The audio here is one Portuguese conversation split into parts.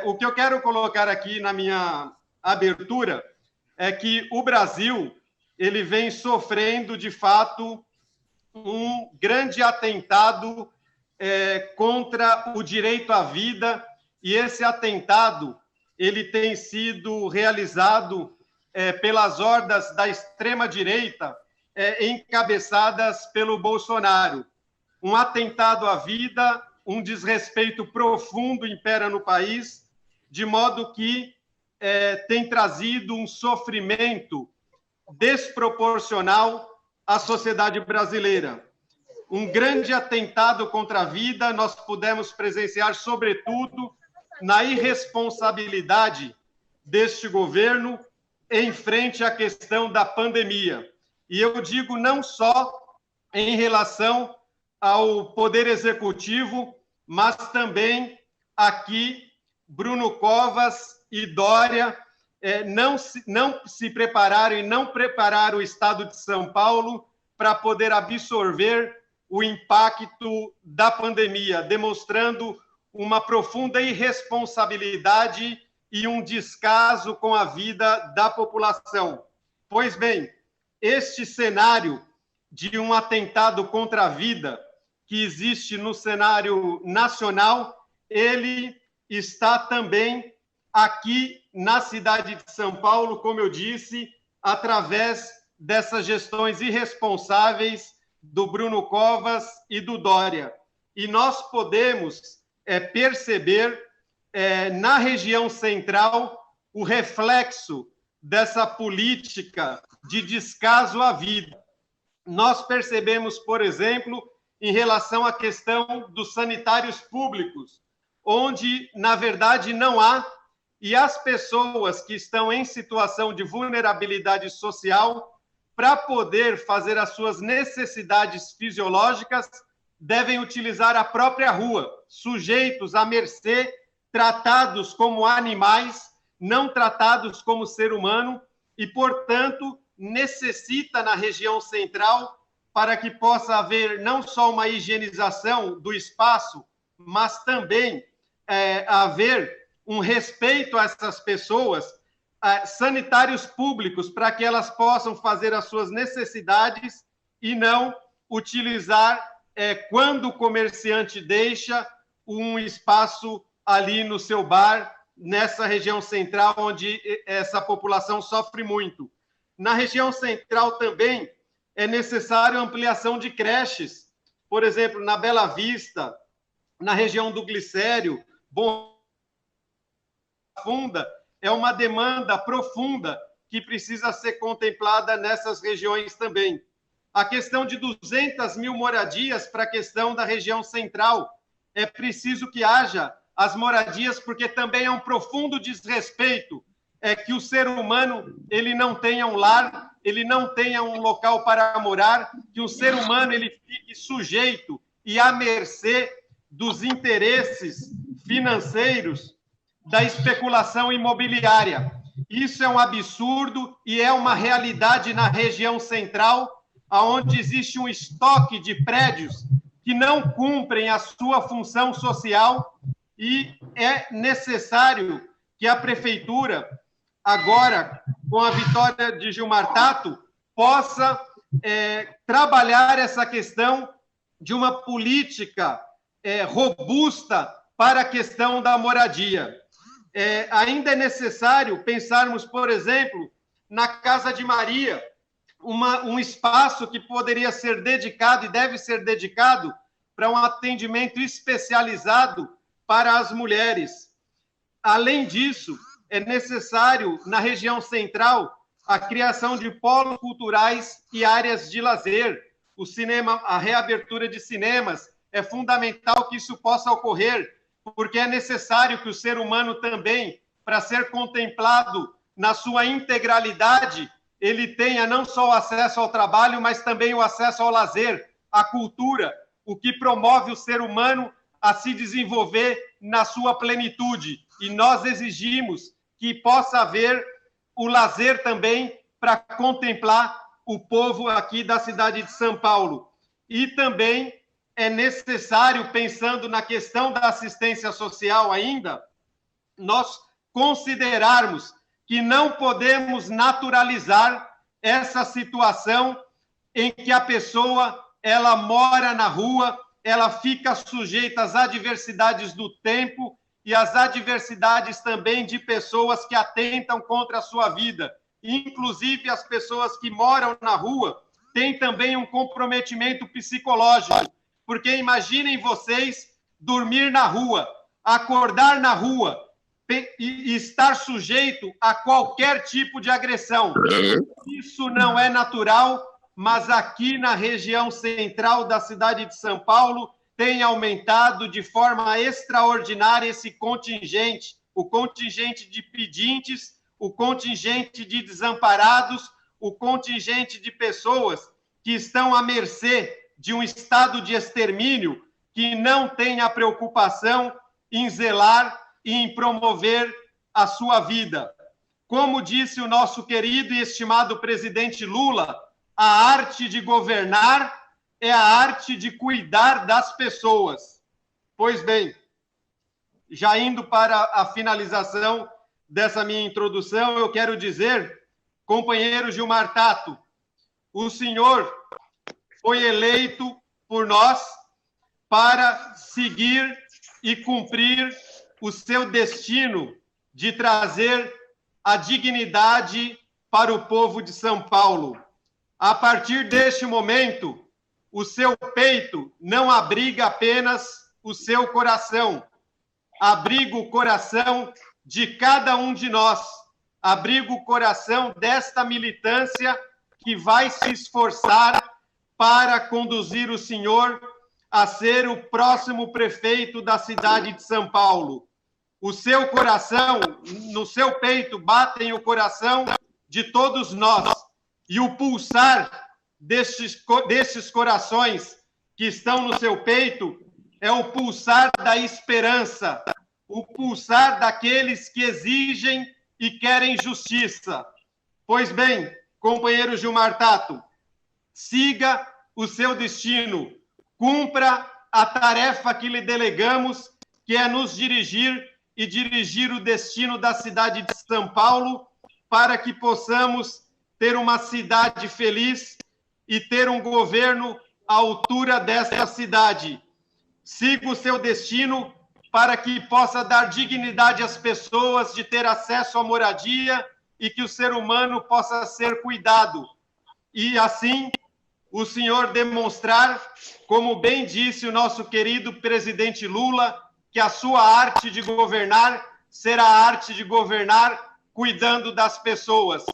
O que eu quero colocar aqui na minha abertura é que o Brasil ele vem sofrendo, de fato, um grande atentado contra o direito à vida, e esse atentado ele tem sido realizado pelas hordas da extrema-direita, encabeçadas pelo Bolsonaro. Um atentado à vida, um desrespeito profundo impera no país, de modo que tem trazido um sofrimento desproporcional à sociedade brasileira. Um grande atentado contra a vida nós pudemos presenciar, sobretudo, na irresponsabilidade deste governo em frente à questão da pandemia. E eu digo não só em relação ao Poder Executivo, mas também aqui Bruno Covas e Dória não se prepararam e não prepararam o Estado de São Paulo para poder absorver o impacto da pandemia, demonstrando uma profunda irresponsabilidade e um descaso com a vida da população. Pois bem, este cenário de um atentado contra a vida que existe no cenário nacional, ele está também aqui na cidade de São Paulo, como eu disse, através dessas gestões irresponsáveis do Bruno Covas e do Dória. E nós podemos perceber na região central o reflexo dessa política de descaso à vida. Nós percebemos, por exemplo, em relação à questão dos sanitários públicos, onde, na verdade, não há, e as pessoas que estão em situação de vulnerabilidade social, para poder fazer as suas necessidades fisiológicas, devem utilizar a própria rua, sujeitos à mercê, tratados como animais, não tratados como ser humano, e, portanto, necessita na região central, para que possa haver não só uma higienização do espaço, mas também haver um respeito a essas pessoas, sanitários públicos, para que elas possam fazer as suas necessidades e não utilizar, quando o comerciante deixa, um espaço ali no seu bar, nessa região central, onde essa população sofre muito. Na região central também é necessário ampliação de creches, por exemplo, na Bela Vista, na região do Glicério, Bom Funda, é uma demanda profunda que precisa ser contemplada nessas regiões também. A questão de 200 mil moradias para a questão da região central. É preciso que haja as moradias, porque também é um profundo desrespeito que o ser humano ele não tenha um lar, ele não tenha um local para morar, que o ser humano ele fique sujeito e à mercê dos interesses financeiros da especulação imobiliária. Isso é um absurdo e é uma realidade na região central, onde existe um estoque de prédios que não cumprem a sua função social, e é necessário que a prefeitura, agora, com a vitória de Gilmar Tato, possa trabalhar essa questão de uma política robusta para a questão da moradia. Ainda é necessário pensarmos, por exemplo, na Casa de Maria, um espaço que poderia ser dedicado e deve ser dedicado para um atendimento especializado para as mulheres. Além disso, é necessário, na região central, a criação de polos culturais e áreas de lazer. O cinema, a reabertura de cinemas, é fundamental que isso possa ocorrer, porque é necessário que o ser humano também, para ser contemplado na sua integralidade, ele tenha não só o acesso ao trabalho, mas também o acesso ao lazer, à cultura, o que promove o ser humano a se desenvolver na sua plenitude. E nós exigimos que possa haver o lazer também para contemplar o povo aqui da cidade de São Paulo. E também é necessário, pensando na questão da assistência social ainda, nós considerarmos que não podemos naturalizar essa situação em que a pessoa ela mora na rua, ela fica sujeita às adversidades do tempo e às adversidades também de pessoas que atentam contra a sua vida. Inclusive, as pessoas que moram na rua têm também um comprometimento psicológico, porque imaginem vocês dormir na rua, acordar na rua e estar sujeito a qualquer tipo de agressão. Isso não é natural, mas aqui na região central da cidade de São Paulo tem aumentado de forma extraordinária esse contingente, o contingente de pedintes, o contingente de desamparados, o contingente de pessoas que estão à mercê de um estado de extermínio que não tem a preocupação em zelar e em promover a sua vida. Como disse o nosso querido e estimado presidente Lula, a arte de governar é a arte de cuidar das pessoas. Pois bem, já indo para a finalização dessa minha introdução, eu quero dizer, companheiro Gilmar Tato, o senhor foi eleito por nós para seguir e cumprir o seu destino de trazer a dignidade para o povo de São Paulo. A partir deste momento, o seu peito não abriga apenas o seu coração, abriga o coração de cada um de nós, abriga o coração desta militância que vai se esforçar para conduzir o senhor a ser o próximo prefeito da cidade de São Paulo. O seu coração, no seu peito, batem o coração de todos nós. E o pulsar destes corações que estão no seu peito é o pulsar da esperança, o pulsar daqueles que exigem e querem justiça. Pois bem, companheiro Gilmar Tato, siga o seu destino, cumpra a tarefa que lhe delegamos, que é nos dirigir e dirigir o destino da cidade de São Paulo, para que possamos ter uma cidade feliz e ter um governo à altura desta cidade. Siga o seu destino para que possa dar dignidade às pessoas de ter acesso à moradia e que o ser humano possa ser cuidado. E assim, o senhor demonstrar, como bem disse o nosso querido presidente Lula, que a sua arte de governar será a arte de governar cuidando das pessoas.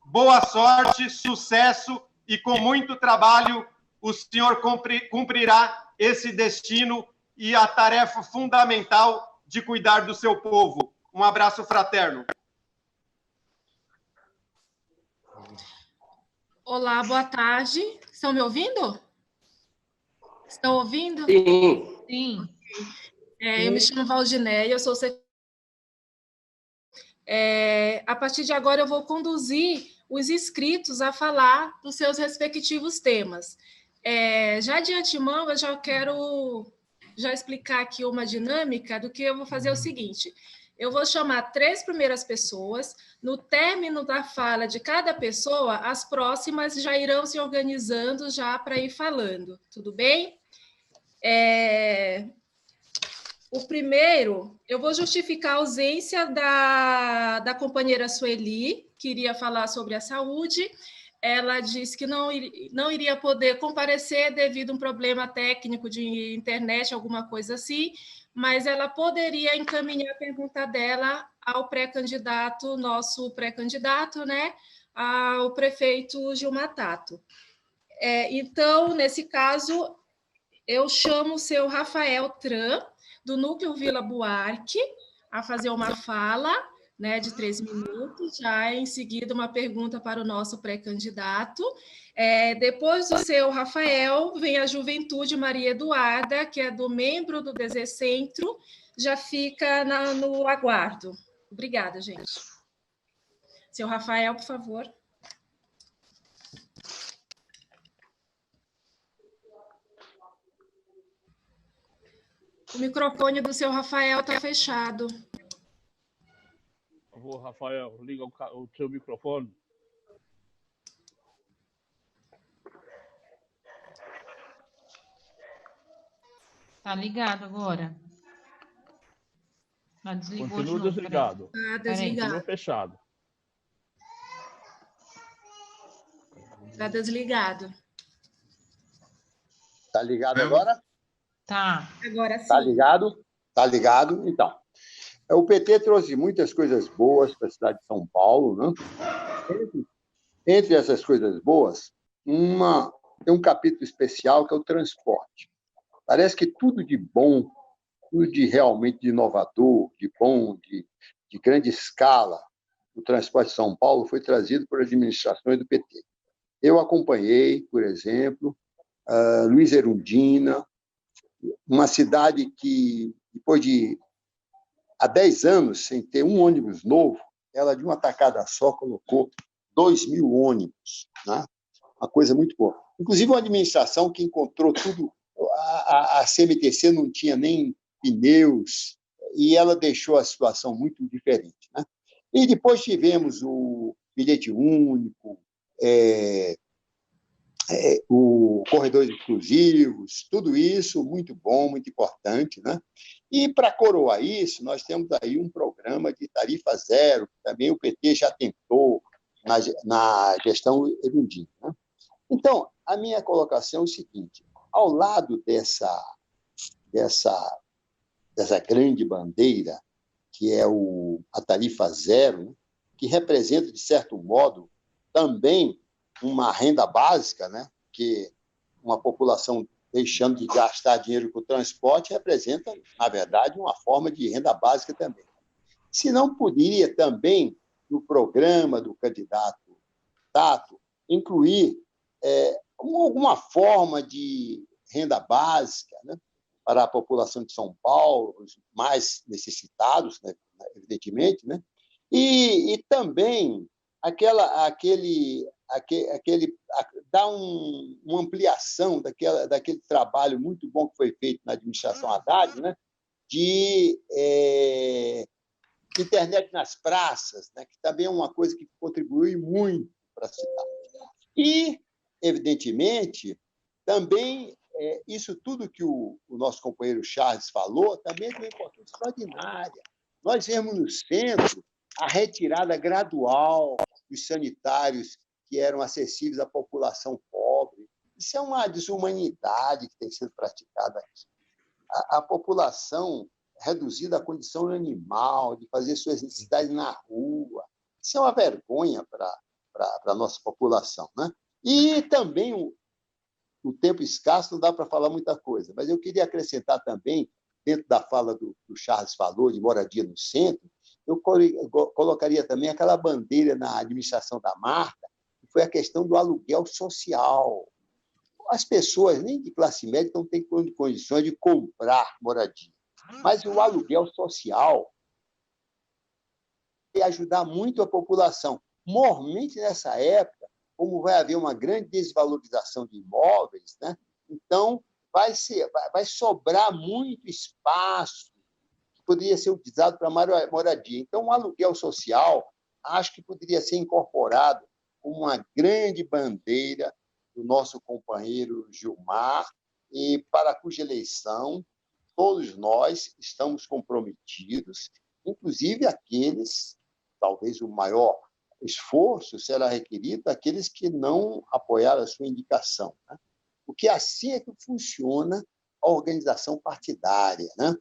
Boa sorte, sucesso e com muito trabalho o senhor cumprirá esse destino e a tarefa fundamental de cuidar do seu povo. Um abraço fraterno. Olá, boa tarde. Estão me ouvindo? Estão ouvindo? Sim. Sim. Eu me chamo Valdinéia, eu sou a partir de agora eu vou conduzir os inscritos a falar dos seus respectivos temas. Já de antemão, eu já quero explicar aqui uma dinâmica do que eu vou fazer o seguinte. Eu vou chamar 3 primeiras pessoas, no término da fala de cada pessoa, as próximas já irão se organizando já para ir falando, tudo bem? O primeiro, eu vou justificar a ausência da companheira Sueli, que iria falar sobre a saúde. Ela disse que não iria poder comparecer devido a um problema técnico de internet, alguma coisa assim, mas ela poderia encaminhar a pergunta dela ao pré-candidato, nosso pré-candidato, né, ao prefeito Gilmar Tato. Então, nesse caso, eu chamo o seu Rafael Tran, do Núcleo Vila Buarque, a fazer uma fala, né, de 3 minutos, já em seguida uma pergunta para o nosso pré-candidato. Depois do seu Rafael, vem a Juventude Maria Eduarda, que é do membro do Desecentro, já fica no aguardo. Obrigada, gente. Seu Rafael, por favor. O microfone do seu Rafael está fechado. Por favor, Rafael, liga o seu microfone. Tá ligado agora. Tá desligou de Continua novo, desligado. Ah, Peraí. desligado. Continua fechado. Está desligado. Tá ligado agora? Tá. Agora sim. Tá ligado? Tá ligado? Então, o PT trouxe muitas coisas boas para a cidade de São Paulo, né? Entre essas coisas boas, tem um capítulo especial que é o transporte. Parece que tudo de bom, tudo de realmente de inovador, de bom, de grande escala, o transporte de São Paulo foi trazido por administrações do PT. Eu acompanhei, por exemplo, Luiz Erundina, uma cidade que, depois de há 10 anos, sem ter um ônibus novo, ela, de uma tacada só, colocou 2.000 ônibus, né? Uma coisa muito boa. Inclusive, uma administração que encontrou tudo. A CMTC não tinha nem pneus, e ela deixou a situação muito diferente, né? E depois tivemos o bilhete único, o corredores exclusivos, tudo isso muito bom, muito importante, né? E, para coroar isso, nós temos aí um programa de tarifa zero, que também o PT já tentou na gestão Erundina, né? Então, a minha colocação é o seguinte: ao lado dessa grande bandeira, que é a tarifa zero, né? Que representa, de certo modo, também uma renda básica, né? Que uma população deixando de gastar dinheiro com o transporte representa, na verdade, uma forma de renda básica também. Se não poderia também, no programa do candidato Tato, incluir alguma forma de renda básica, né, para a população de São Paulo, os mais necessitados, né, evidentemente, né? E também dar uma ampliação daquele trabalho muito bom que foi feito na administração Haddad, né, de internet nas praças, né, que também é uma coisa que contribuiu muito para a cidade. E, evidentemente, também isso tudo que o nosso companheiro Charles falou também tem uma importância extraordinária. Nós vemos no centro a retirada gradual dos sanitários que eram acessíveis à população pobre. Isso é uma desumanidade que tem sido praticada aqui. A população reduzida à condição animal, de fazer suas necessidades na rua. Isso é uma vergonha para a nossa população, né? E também o tempo escasso não dá para falar muita coisa, mas eu queria acrescentar também, dentro da fala do Charles falou, de moradia no centro, eu colocaria também aquela bandeira na administração da Marta, que foi a questão do aluguel social. As pessoas, nem de classe média, não têm condições de comprar moradia, mas o aluguel social vai ajudar muito a população. Mormente nessa época, como vai haver uma grande desvalorização de imóveis, né? Então vai sobrar muito espaço que poderia ser utilizado para moradia. Então, o aluguel social, acho que poderia ser incorporado como uma grande bandeira do nosso companheiro Gilmar, e para cuja eleição todos nós estamos comprometidos, inclusive aqueles, talvez o maior esforço será requerido daqueles que não apoiaram a sua indicação, né? Porque assim é que funciona a organização partidária, né?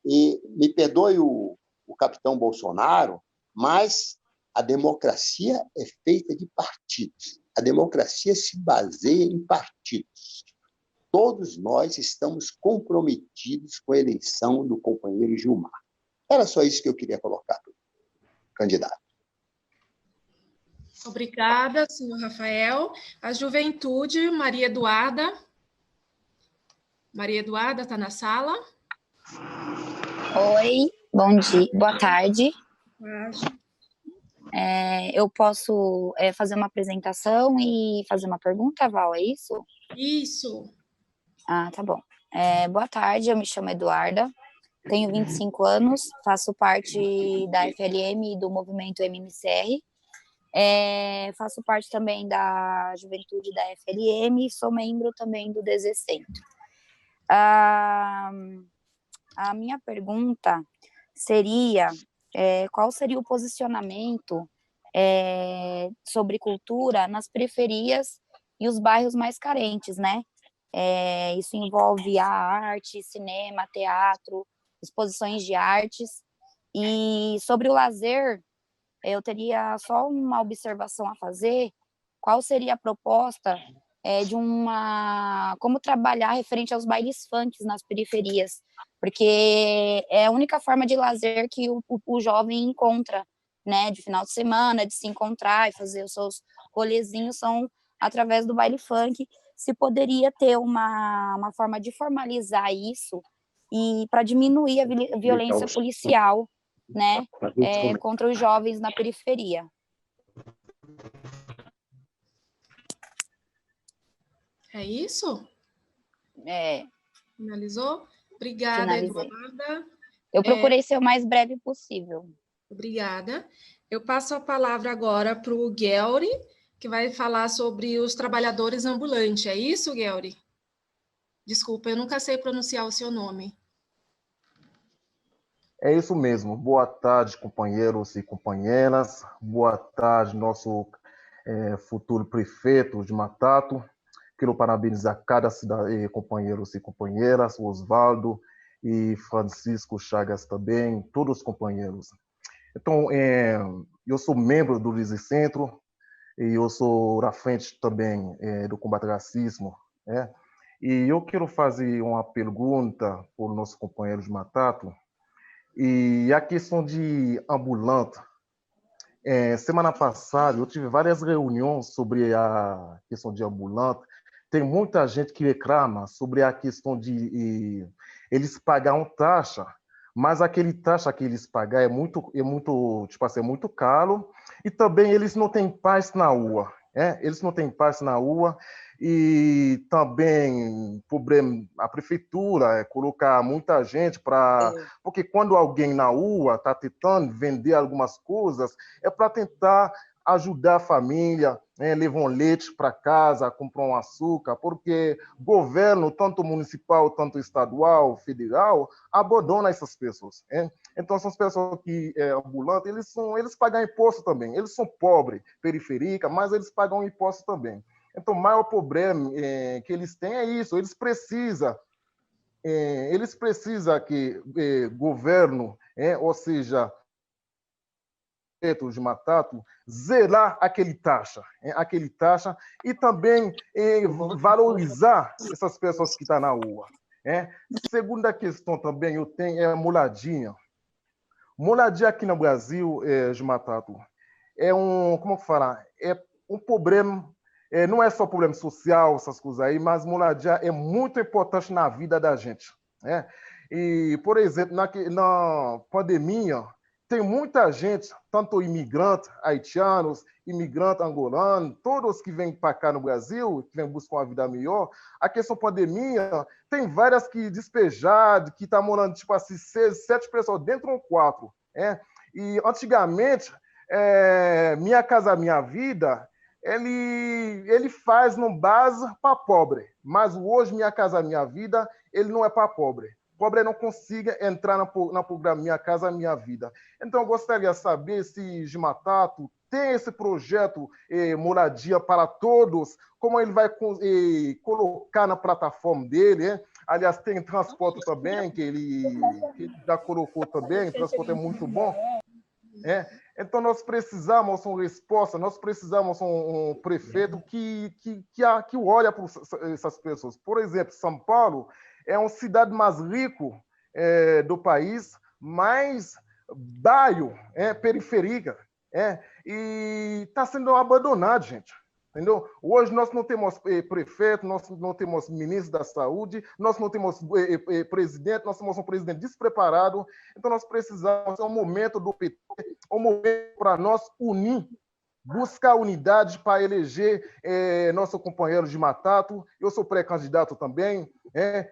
E me perdoe o capitão Bolsonaro, mas a democracia é feita de partidos. A democracia se baseia em partidos. Todos nós estamos comprometidos com a eleição do companheiro Gilmar. Era só isso que eu queria colocar, candidato. Obrigada, senhor Rafael. A juventude, Maria Eduarda. Maria Eduarda está na sala? Oi, bom dia, boa tarde. Pode. Eu posso fazer uma apresentação e fazer uma pergunta, Val, é isso? Isso. Ah, tá bom. Boa tarde, eu me chamo Eduarda, tenho 25 anos, faço parte da FLM e do movimento MMCR. Faço parte também da juventude da FLM e sou membro também do Descentro. A minha pergunta seria qual seria o posicionamento sobre cultura nas periferias e os bairros mais carentes, né? Isso envolve a arte, cinema, teatro, exposições de artes. E sobre o lazer, eu teria só uma observação a fazer. Qual seria a proposta como trabalhar referente aos bailes funk nas periferias? Porque é a única forma de lazer que o jovem encontra, né, de final de semana, de se encontrar e fazer os seus rolezinhos são através do baile funk. Se poderia ter uma forma de formalizar isso e para diminuir a violência policial, né, contra os jovens na periferia. É isso? É. Finalizou? Obrigada, Finalizei. Eduarda. Eu procurei ser o mais breve possível. Obrigada. Eu passo a palavra agora para o Guelri, que vai falar sobre os trabalhadores ambulantes. É isso, Guelri? Desculpa, eu nunca sei pronunciar o seu nome. É isso mesmo. Boa tarde, companheiros e companheiras. Boa tarde, nosso futuro prefeito de Matato. Quero parabenizar cada companheiros e companheiras, Osvaldo e Francisco Chagas também, todos os companheiros. Então, eu sou membro do Descentro e eu sou à frente também do combate ao racismo, né? E eu quero fazer uma pergunta para o nosso companheiro de Matato. E a questão de ambulante. Semana passada eu tive várias reuniões sobre a questão de ambulante. Tem muita gente que reclama sobre a questão de eles pagarem taxa, mas aquele taxa que eles pagam é muito tipo assim, é muito caro, e também eles não têm paz na rua. Eles não têm paz na rua. E também problema, a prefeitura colocar muita gente para... Porque quando alguém na rua está tentando vender algumas coisas, é para tentar ajudar a família, levar um leite para casa, comprar um açúcar, porque o governo, tanto municipal, tanto estadual, federal, abandona essas pessoas. Então, essas pessoas que ambulantes, eles pagam imposto também. Eles são pobres, periférica, mas eles pagam imposto também. Então, o maior problema que eles têm é isso. Eles precisam que o governo, ou seja, de Matato, zerar aquele taxa, e também valorizar essas pessoas que estão na rua. Segunda questão também eu tenho é a moradia. Moradia aqui no Brasil, de Matato, como falar, é um problema. Não é só problema social, essas coisas aí, mas moradia é muito importante na vida da gente. E, por exemplo, na pandemia, tem muita gente, tanto imigrantes haitianos, imigrantes angolanos, todos que vêm para cá no Brasil, que vêm buscar uma vida melhor. A questão da pandemia, tem várias que despejadas, que estão morando, tipo assim, 6, 7 pessoas dentro de um quarto. E, antigamente, Minha Casa Minha Vida, ele faz no base para pobre, mas hoje Minha Casa Minha Vida, ele não é para pobre. Pobre não consiga entrar no programa Minha Casa Minha Vida. Então, eu gostaria de saber se Matato tem esse projeto Moradia para Todos, como ele vai colocar na plataforma dele. Aliás, tem transporte também, que ele já colocou também, o transporte é muito bom. Então, nós precisamos uma resposta, nós precisamos um prefeito que olha para essas pessoas. Por exemplo, São Paulo é uma cidade mais rica do país, mas bairro, periférica, e está sendo abandonado, gente. Entendeu? Hoje nós não temos prefeito, nós não temos ministro da saúde, nós não temos presidente, nós temos um presidente despreparado. Então nós precisamos, é um momento do PT, um momento para nós unir, buscar unidade para eleger nosso companheiro de Matato. Eu sou pré-candidato também,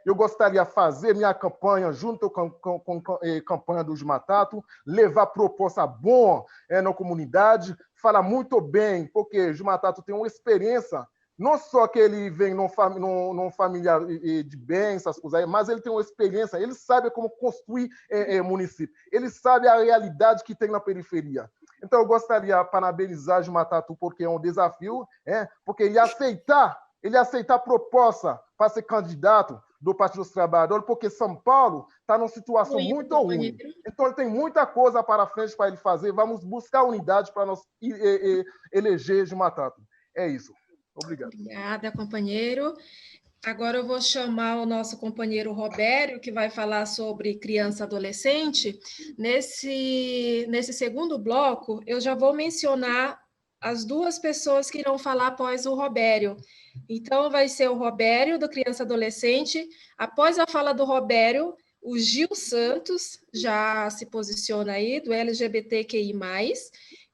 Eu gostaria de fazer minha campanha junto com a campanha do Jumatato, levar proposta boa na comunidade, falar muito bem, porque o Jumatato tem uma experiência, não só que ele vem num familiar de bem, essas coisas aí, mas ele tem uma experiência, ele sabe como construir município, ele sabe a realidade que tem na periferia. Então, eu gostaria de parabenizar o Jumatato, porque é um desafio, porque ele aceitar a proposta para ser candidato do Partido dos Trabalhadores, porque São Paulo está numa situação muito ruim. Então, ele tem muita coisa para frente para ele fazer. Vamos buscar unidade para nós eleger Jumatato. É isso. Obrigado. Obrigada, companheiro. Agora eu vou chamar o nosso companheiro Robério, que vai falar sobre criança e adolescente. Nesse segundo bloco, eu já vou mencionar as duas pessoas que irão falar após o Robério. Então, vai ser o Robério, do Criança e Adolescente. Após a fala do Robério, o Gil Santos já se posiciona aí, do LGBTQI+.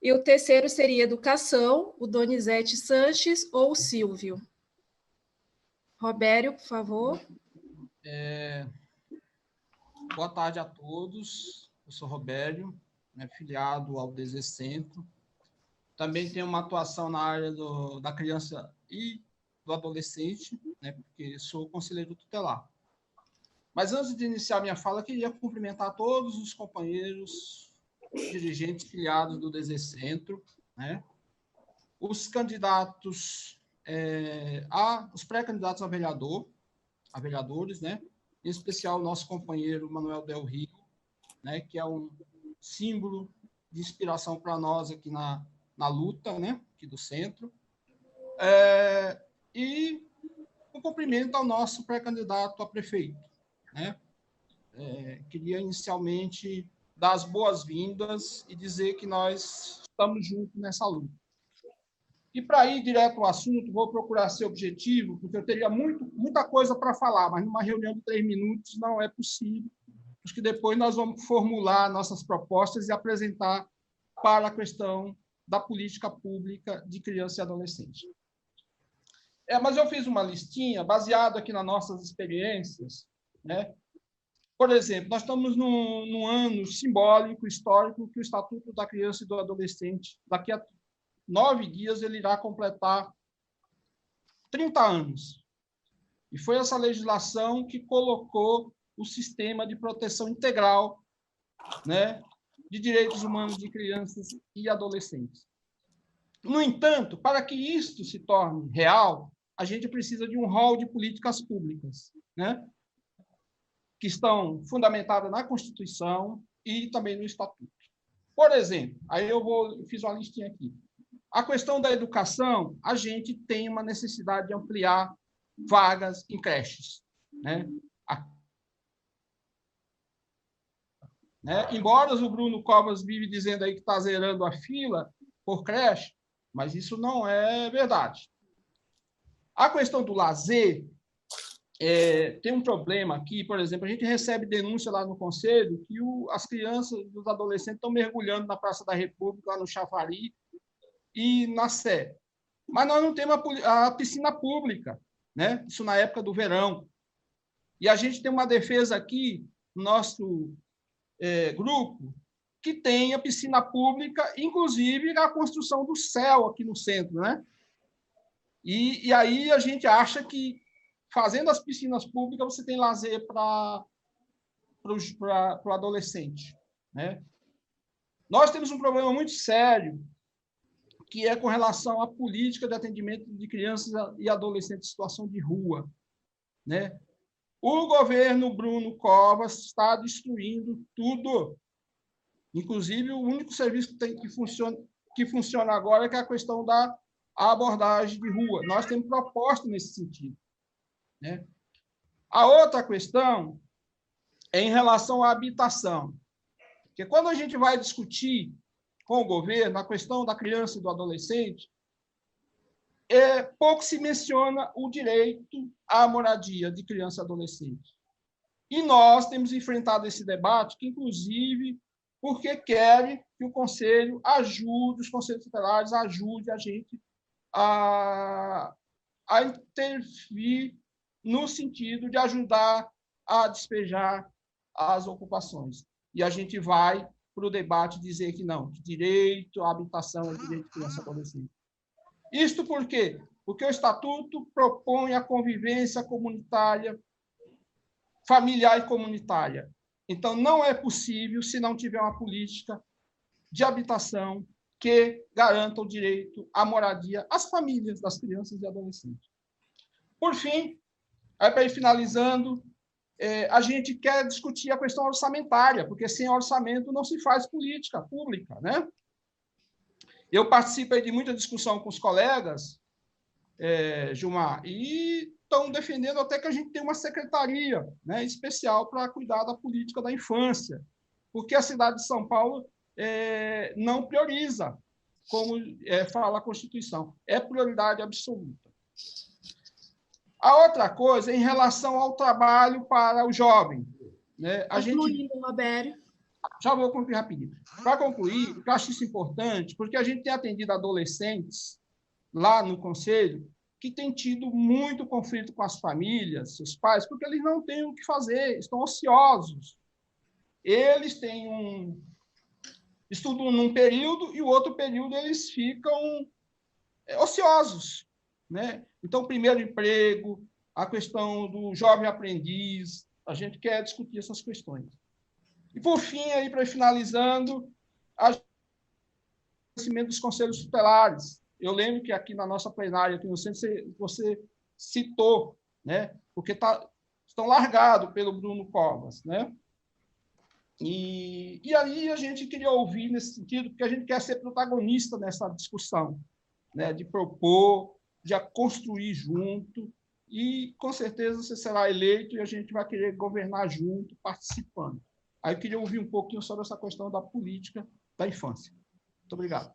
E o terceiro seria Educação, o Donizete Sanches ou o Silvio. Robério, por favor. Boa tarde a todos. Eu sou Robério, filiado ao DZ Centro. Também tenho uma atuação na área da criança e do adolescente, porque sou conselheiro tutelar. Mas antes de iniciar minha fala, queria cumprimentar todos os companheiros dirigentes filiados do DZ Centro, os candidatos, os pré-candidatos a vereadores, em especial o nosso companheiro Manuel Del Rio, que é um símbolo de inspiração para nós aqui na luta, aqui do centro. E um cumprimento ao nosso pré-candidato a prefeito. Queria inicialmente dar as boas-vindas e dizer que nós estamos juntos nessa luta. E para ir direto ao assunto, vou procurar ser objetivo, porque eu teria muita coisa para falar, mas numa reunião de 3 minutos não é possível, porque depois nós vamos formular nossas propostas e apresentar para a questão da política pública de criança e adolescente. Mas eu fiz uma listinha baseada aqui nas nossas experiências. Por exemplo, nós estamos num ano simbólico, histórico, que o Estatuto da Criança e do Adolescente, daqui a 9 dias, ele irá completar 30 anos. E foi essa legislação que colocou o sistema de proteção integral, de direitos humanos de crianças e adolescentes. No entanto, para que isto se torne real, a gente precisa de um rol de políticas públicas, que estão fundamentadas na Constituição e também no Estatuto. Por exemplo, aí eu fiz uma listinha aqui. A questão da educação, a gente tem uma necessidade de ampliar vagas em creches. Embora o Bruno Covas vive dizendo aí que está zerando a fila por creche, mas isso não é verdade. A questão do lazer, tem um problema aqui, por exemplo, a gente recebe denúncia lá no Conselho que as crianças e os adolescentes estão mergulhando na Praça da República, lá no Chafari e na Sé. Mas nós não temos a piscina pública, isso na época do verão. E a gente tem uma defesa aqui, no nosso grupo, que tem a piscina pública, inclusive a construção do céu aqui no centro. E aí a gente acha que, fazendo as piscinas públicas, você tem lazer para o adolescente. Nós temos um problema muito sério, que é com relação à política de atendimento de crianças e adolescentes em situação de rua. O governo Bruno Covas está destruindo tudo. Inclusive, o único serviço que funciona agora é a questão da abordagem de rua. Nós temos proposta nesse sentido. A outra questão é em relação à habitação. Porque quando a gente vai discutir com o governo a questão da criança e do adolescente, pouco se menciona o direito à moradia de criança e adolescente. E nós temos enfrentado esse debate, que, inclusive, porque querem que o Conselho ajude, os Conselhos Tutelares ajude a gente a intervir no sentido de ajudar a despejar as ocupações. E a gente vai para o debate dizer que não, que direito à habitação é direito de criança e adolescente. Isto por quê? Porque o Estatuto propõe a convivência comunitária, familiar e comunitária. Então, não é possível se não tiver uma política de habitação que garanta o direito à moradia às famílias das crianças e adolescentes. Por fim, aí para ir finalizando, a gente quer discutir a questão orçamentária, porque sem orçamento não se faz política pública, né? Eu participei de muita discussão com os colegas, Gilmar, e estão defendendo até que a gente tenha uma secretaria, né, especial para cuidar da política da infância, porque a cidade de São Paulo não prioriza, como fala a Constituição, é prioridade absoluta. A outra coisa é em relação ao trabalho para o jovem. Né? Robério. Já vou concluir rapidinho. Para concluir, eu acho isso importante, porque a gente tem atendido adolescentes lá no Conselho que têm tido muito conflito com as famílias, seus pais, porque eles não têm o que fazer, estão ociosos. Eles têm estudam num período e o outro período eles ficam ociosos. Né? Então, o primeiro emprego, a questão do jovem aprendiz, a gente quer discutir essas questões. E, por fim, aí, para ir finalizando, o conhecimento dos conselhos tutelares. Eu lembro que aqui na nossa plenária, aqui no centro, você citou, né? Porque estão largados pelo Bruno Covas. Né? E aí a gente queria ouvir nesse sentido, porque a gente quer ser protagonista nessa discussão, né? De propor, de construir junto, e, com certeza, você será eleito e a gente vai querer governar junto, participando. Aí eu queria ouvir um pouquinho sobre essa questão da política da infância. Muito obrigado.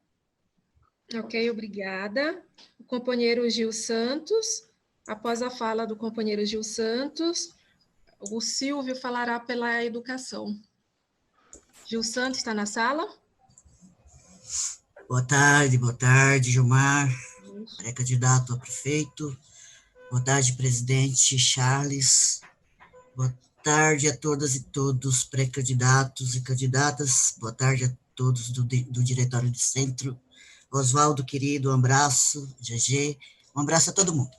Ok, obrigada. O companheiro Gil Santos. Após a fala do companheiro Gil Santos, o Silvio falará pela educação. Gil Santos está na sala? Boa tarde, Gilmar, pré-candidato a prefeito. Boa tarde, presidente Charles. Boa tarde a todas e todos, pré-candidatos e candidatas. Boa tarde a todos do Diretório de Centro. Oswaldo, querido, um abraço. GG, um abraço a todo mundo.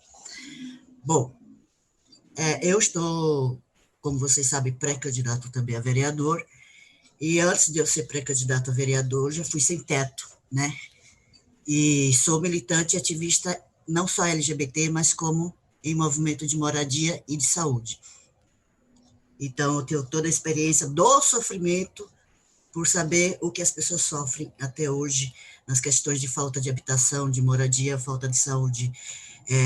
Bom, eu estou, como vocês sabem, pré-candidato também a vereador, e antes de eu ser pré-candidato a vereador, já fui sem teto, né? E sou militante e ativista não só LGBT, mas como em movimento de moradia e de saúde. Então, eu tenho toda a experiência do sofrimento por saber o que as pessoas sofrem até hoje nas questões de falta de habitação, de moradia, falta de saúde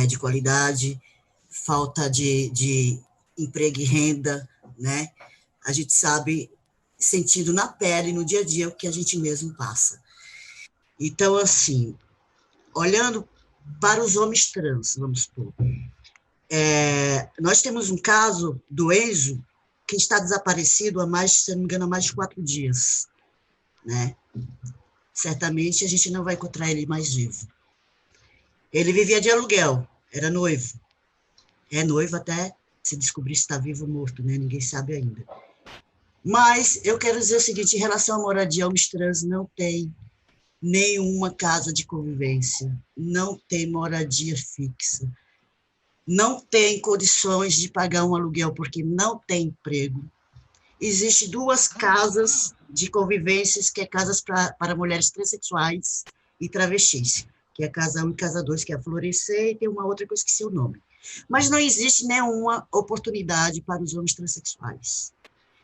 de qualidade, falta de emprego e renda, né? A gente sabe, sentindo na pele, no dia a dia, o que a gente mesmo passa. Então, assim, olhando para os homens trans, vamos supor, nós temos um caso do Enzo, que está desaparecido há mais, se não me engano, há mais de 4 dias, né? Certamente a gente não vai encontrar ele mais vivo. Ele vivia de aluguel, era noivo. É noivo até se descobrir se está vivo ou morto, né? Ninguém sabe ainda. Mas eu quero dizer o seguinte, em relação à moradia, homens trans não tem nenhuma casa de convivência, não tem moradia fixa, não tem condições de pagar um aluguel porque não tem emprego. Existem 2 casas de convivências, que é casas para mulheres transexuais e travestis, que é a Casa 1 e Casa 2, que é a Florescer, e tem uma outra que eu esqueci o nome. Mas não existe nenhuma oportunidade para os homens transexuais.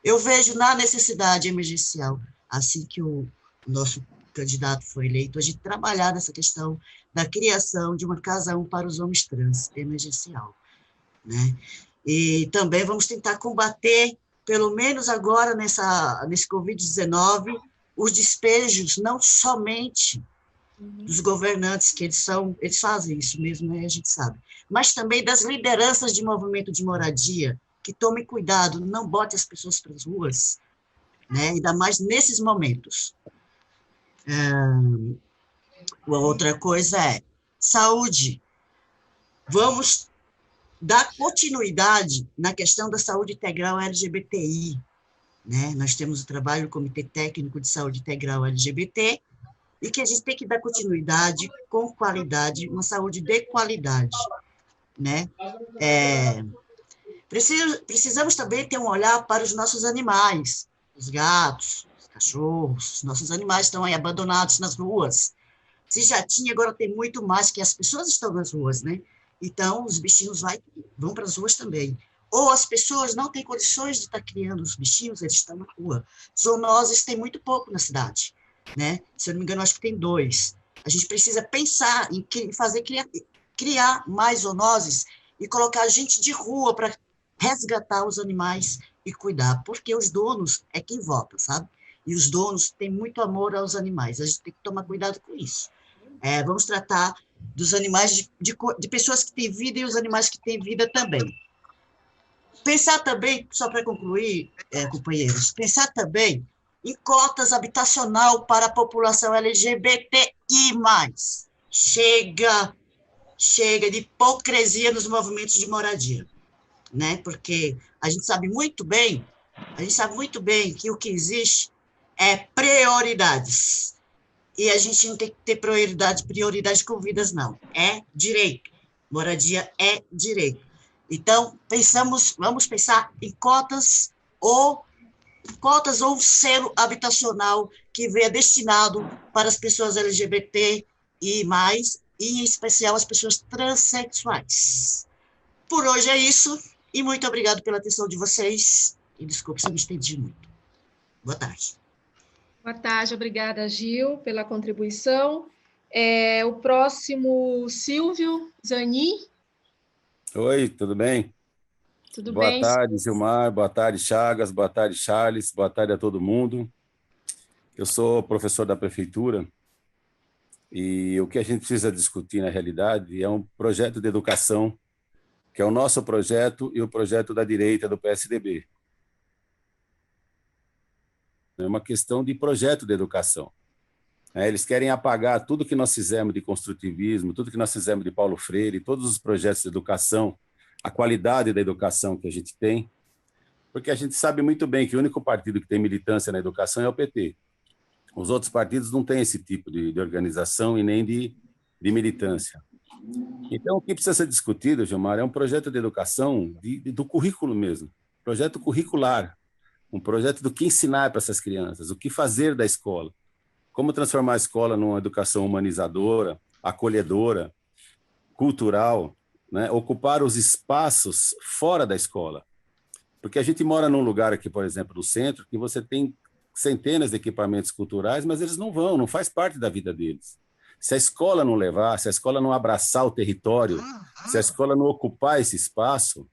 Eu vejo na necessidade emergencial, assim que o nosso candidato foi eleito, a gente trabalhar nessa questão da criação de uma Casa 1 para os homens trans, emergencial. Né? E também vamos tentar combater, pelo menos agora nesse Covid-19, os despejos, não somente dos governantes, que eles fazem isso mesmo, né, a gente sabe, mas também das lideranças de movimento de moradia, que tomem cuidado, não botem as pessoas para as ruas, né, ainda mais nesses momentos. Outra coisa é saúde. Vamos dar continuidade na questão da saúde integral LGBTI, né? Nós temos o trabalho do Comitê Técnico de Saúde Integral LGBT, e que a gente tem que dar continuidade com qualidade, uma saúde de qualidade, né? Precisamos também ter um olhar para os nossos animais, os gatos, os cachorros, os nossos animais estão aí abandonados nas ruas. Se já tinha, agora tem muito mais, que as pessoas estão nas ruas, né? Então, os bichinhos vão para as ruas também. Ou as pessoas não têm condições de estar criando os bichinhos, eles estão na rua. Zoonoses tem muito pouco na cidade, né? Se eu não me engano, acho que tem 2. A gente precisa pensar em criar mais zoonoses e colocar gente de rua para resgatar os animais e cuidar, porque os donos é quem vota, sabe? E os donos têm muito amor aos animais, a gente tem que tomar cuidado com isso. Vamos tratar dos animais, de pessoas que têm vida e os animais que têm vida também. Pensar também, só para concluir, companheiros, pensar também em cotas habitacional para a população LGBTI+. Chega de hipocrisia nos movimentos de moradia, né? Porque a gente sabe muito bem que o que existe é prioridades. E a gente não tem que ter prioridade com vidas, não. É direito. Moradia é direito. Então, vamos pensar em cotas ou selo habitacional que venha destinado para as pessoas LGBT e em especial as pessoas transexuais. Por hoje é isso, e muito obrigado pela atenção de vocês, e desculpe se eu me estendi muito. Boa tarde. Boa tarde, obrigada, Gil, pela contribuição. O próximo, Silvio Zanin. Oi, tudo bem? Tudo bem? Boa tarde, Gilmar, boa tarde, Chagas, boa tarde, Charles, boa tarde a todo mundo. Eu sou professor da prefeitura e o que a gente precisa discutir, na realidade, é um projeto de educação, que é o nosso projeto e o projeto da direita do PSDB. É uma questão de projeto de educação. Eles querem apagar tudo que nós fizemos de construtivismo, tudo que nós fizemos de Paulo Freire, todos os projetos de educação, a qualidade da educação que a gente tem, porque a gente sabe muito bem que o único partido que tem militância na educação é o PT. Os outros partidos não têm esse tipo de organização e nem de militância. Então, o que precisa ser discutido, Gilmar, é um projeto de educação do currículo mesmo, projeto curricular, um projeto do que ensinar para essas crianças, o que fazer da escola, como transformar a escola numa educação humanizadora, acolhedora, cultural, né? Ocupar os espaços fora da escola. Porque a gente mora num lugar aqui, por exemplo, no centro, que você tem centenas de equipamentos culturais, mas eles não faz parte da vida deles. Se a escola não levar, se a escola não abraçar o território, se a escola não ocupar esse espaço,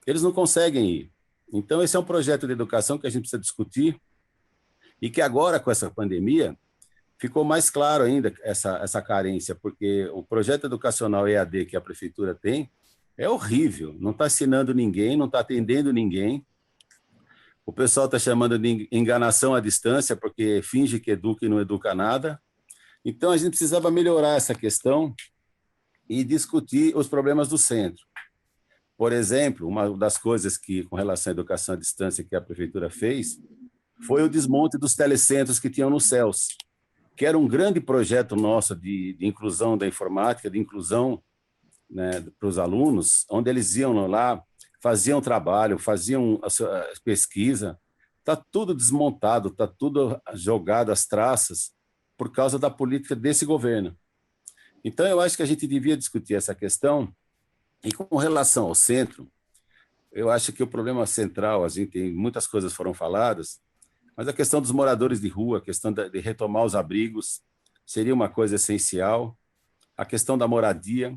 eles não conseguem ir. Então, esse é um projeto de educação que a gente precisa discutir e que agora, com essa pandemia, ficou mais claro ainda essa carência, porque o projeto educacional EAD que a prefeitura tem é horrível, não está ensinando ninguém, não está atendendo ninguém. O pessoal está chamando de enganação à distância, porque finge que educa e não educa nada. Então, a gente precisava melhorar essa questão e discutir os problemas do centro. Por exemplo, uma das coisas que, com relação à educação à distância, que a prefeitura fez, foi o desmonte dos telecentros que tinham no CELS, que era um grande projeto nosso de inclusão da informática, de inclusão, né, para os alunos, onde eles iam lá, faziam trabalho, faziam a pesquisa. Está tudo desmontado, está tudo jogado às traças por causa da política desse governo. Então, eu acho que a gente devia discutir essa questão. E com relação ao centro, eu acho que o problema central, a gente tem muitas coisas foram faladas, mas a questão dos moradores de rua, a questão de retomar os abrigos, seria uma coisa essencial. A questão da moradia,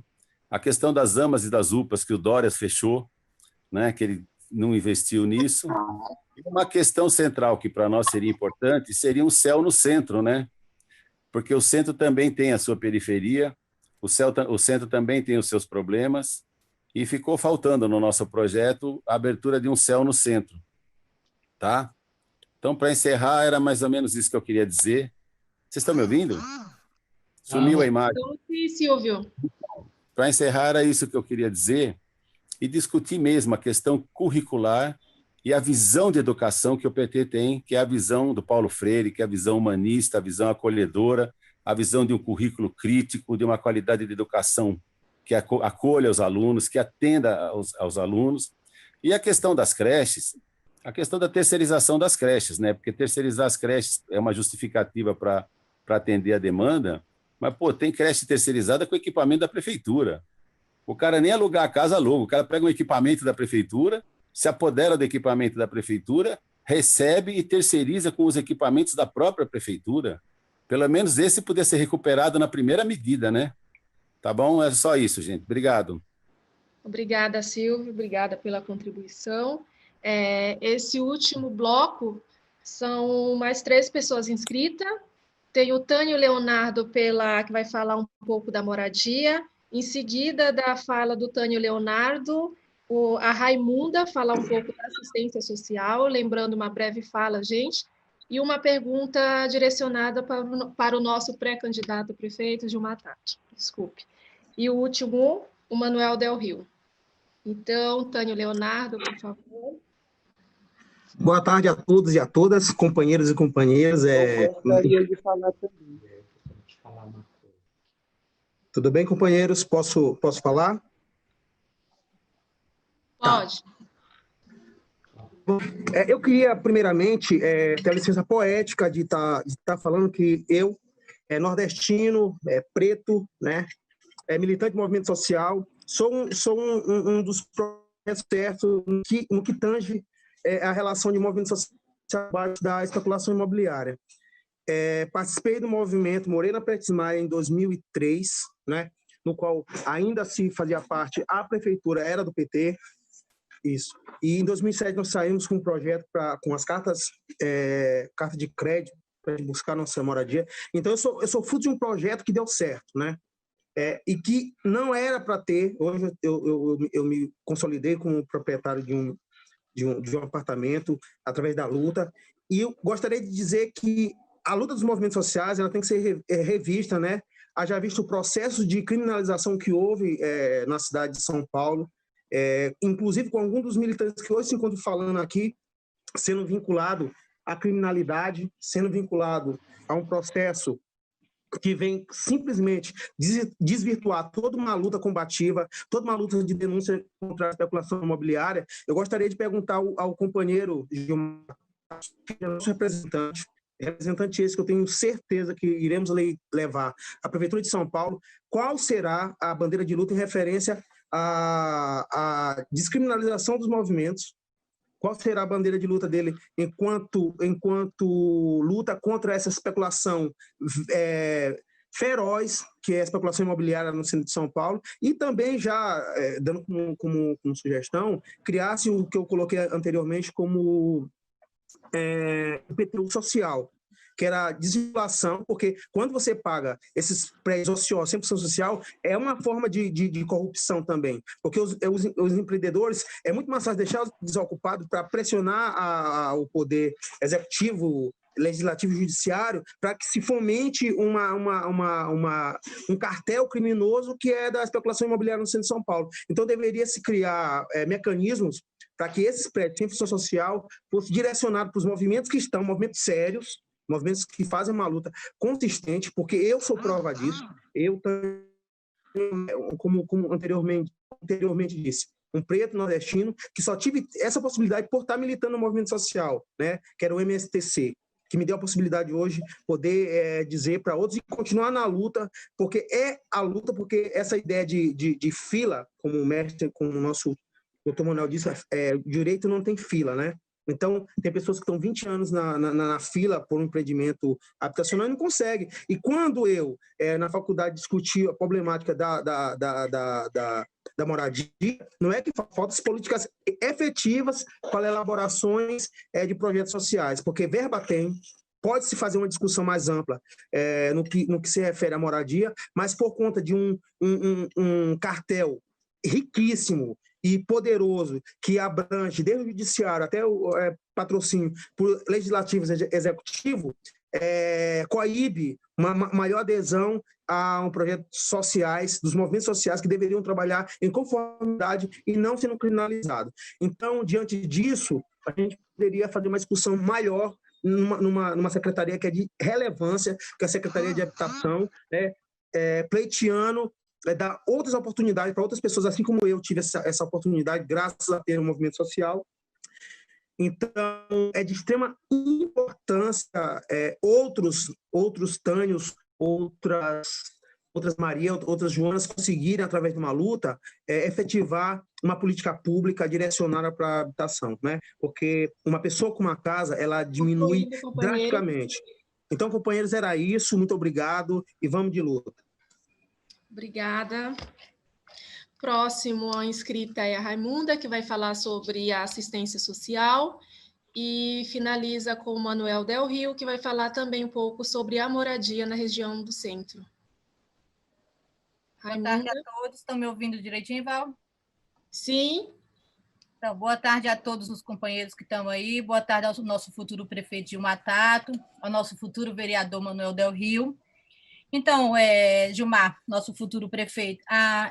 a questão das AMAs e das UPAs, que o Dória fechou, né, que ele não investiu nisso. E uma questão central que para nós seria importante seria um céu no centro, né? Porque o centro também tem a sua periferia, o centro também tem os seus problemas, e ficou faltando no nosso projeto a abertura de um céu no centro. Tá? Então, para encerrar, era mais ou menos isso que eu queria dizer. Vocês estão me ouvindo? Sumiu a imagem. Sim, Silvio. Para encerrar, era isso que eu queria dizer. e discutir mesmo a questão curricular e a visão de educação que o PT tem, que é a visão do Paulo Freire, que é a visão humanista, a visão acolhedora, a visão de um currículo crítico, de uma qualidade de educação que acolha os alunos, que atenda aos alunos. E a questão das creches, a questão da terceirização das creches, né? Porque terceirizar as creches é uma justificativa para atender a demanda, mas, pô, tem creche terceirizada com equipamento da prefeitura. O cara nem alugar a casa aluga, o cara pega um equipamento da prefeitura, se apodera do equipamento da prefeitura, recebe e terceiriza com os equipamentos da própria prefeitura. Pelo menos esse poder ser recuperado na primeira medida, né? Tá bom? É só isso, gente. Obrigado. Obrigada, Silvio. Obrigada pela contribuição. Esse último bloco são mais 3 pessoas inscritas. Tem o Tânio Leonardo, que vai falar um pouco da moradia. Em seguida da fala do Tânio Leonardo, a Raimunda falar um pouco da assistência social, lembrando uma breve fala, gente, e uma pergunta direcionada para o nosso pré-candidato a prefeito, Gilmar Tato. Desculpe. E o último, o Manuel Del Rio. Então, Tânio Leonardo, por favor. Boa tarde a todos e a todas, companheiros e companheiras. Eu gostaria de falar também. Tudo bem, companheiros? Posso falar? Pode. Eu queria, primeiramente, ter a licença poética de estar falando que eu, nordestino, preto, né, militante de movimento social, sou um dos projetos certos no que tange a relação de movimento social da especulação imobiliária. Participei do movimento Morena Prestes Maia em 2003, né, no qual ainda se fazia parte, a prefeitura era do PT, isso. E em 2007 nós saímos com um projeto com as cartas de crédito para buscar nossa moradia. Então eu sou fruto de um projeto que deu certo, né? E que não era para ter. Hoje eu me consolidei como proprietário de um apartamento através da luta. E eu gostaria de dizer que a luta dos movimentos sociais ela tem que ser revista, né? Haja visto o processo de criminalização que houve na cidade de São Paulo, inclusive com alguns dos militantes que hoje se encontram falando aqui, sendo vinculado à criminalidade, sendo vinculado a um processo que vem simplesmente desvirtuar toda uma luta combativa, toda uma luta de denúncia contra a especulação imobiliária. Eu gostaria de perguntar ao companheiro Gilmar, que é nosso representante esse que eu tenho certeza que iremos levar à Prefeitura de São Paulo, qual será a bandeira de luta em referência à descriminalização dos movimentos, qual será a bandeira de luta dele enquanto luta contra essa especulação feroz, que é a especulação imobiliária no centro de São Paulo, e também já, dando como sugestão, criasse o que eu coloquei anteriormente como IPTU social, que era a desvinculação, porque quando você paga esses prédios ociosos, 100% social, é uma forma de corrupção também, porque os empreendedores, é muito mais fácil deixar desocupados para pressionar o poder executivo, legislativo e judiciário para que se fomente um cartel criminoso que é da especulação imobiliária no centro de São Paulo. Então, deveria se criar mecanismos para que esses prédios sem função social fossem direcionados para os movimentos que estão, movimentos sérios, movimentos que fazem uma luta consistente, porque eu sou prova disso. Eu também, como anteriormente disse, um preto nordestino, que só tive essa possibilidade por estar militando no movimento social, né, que era o MSTC, que me deu a possibilidade hoje poder dizer para outros e continuar na luta, porque porque essa ideia de fila, como o mestre, como o nosso doutor Manuel disse, direito não tem fila, né? Então, tem pessoas que estão 20 anos na fila por um empreendimento habitacional e não conseguem. E quando eu, na faculdade, discuti a problemática da moradia, não é que faltam políticas efetivas para elaborações de projetos sociais, porque verba tem, pode-se fazer uma discussão mais ampla no que se refere à moradia, mas por conta de um cartel riquíssimo e poderoso, que abrange desde o judiciário até o patrocínio por legislativo e executivo, coíbe uma maior adesão a um projeto sociais, dos movimentos sociais que deveriam trabalhar em conformidade e não sendo criminalizados. Então, diante disso, a gente poderia fazer uma discussão maior numa secretaria que é de relevância, que é a Secretaria de Habitação, né, pleiteando dar outras oportunidades para outras pessoas, assim como eu tive essa oportunidade, graças a ter um movimento social. Então, é de extrema importância outros Tânios, outras Maria, outras Joanas conseguirem, através de uma luta, efetivar uma política pública direcionada para a habitação, né? Porque uma pessoa com uma casa, ela diminui drasticamente. Então, companheiros, era isso. Muito obrigado e vamos de luta. Obrigada. Próximo a inscrita é a Raimunda, que vai falar sobre a assistência social, e finaliza com o Manuel Del Rio, que vai falar também um pouco sobre a moradia na região do centro. Boa tarde a todos. Estão me ouvindo direitinho, Val? Sim. Então, boa tarde a todos os companheiros que estão aí. Boa tarde ao nosso futuro prefeito Gilmar Tato, ao nosso futuro vereador Manuel Del Rio. Então, Gilmar, nosso futuro prefeito,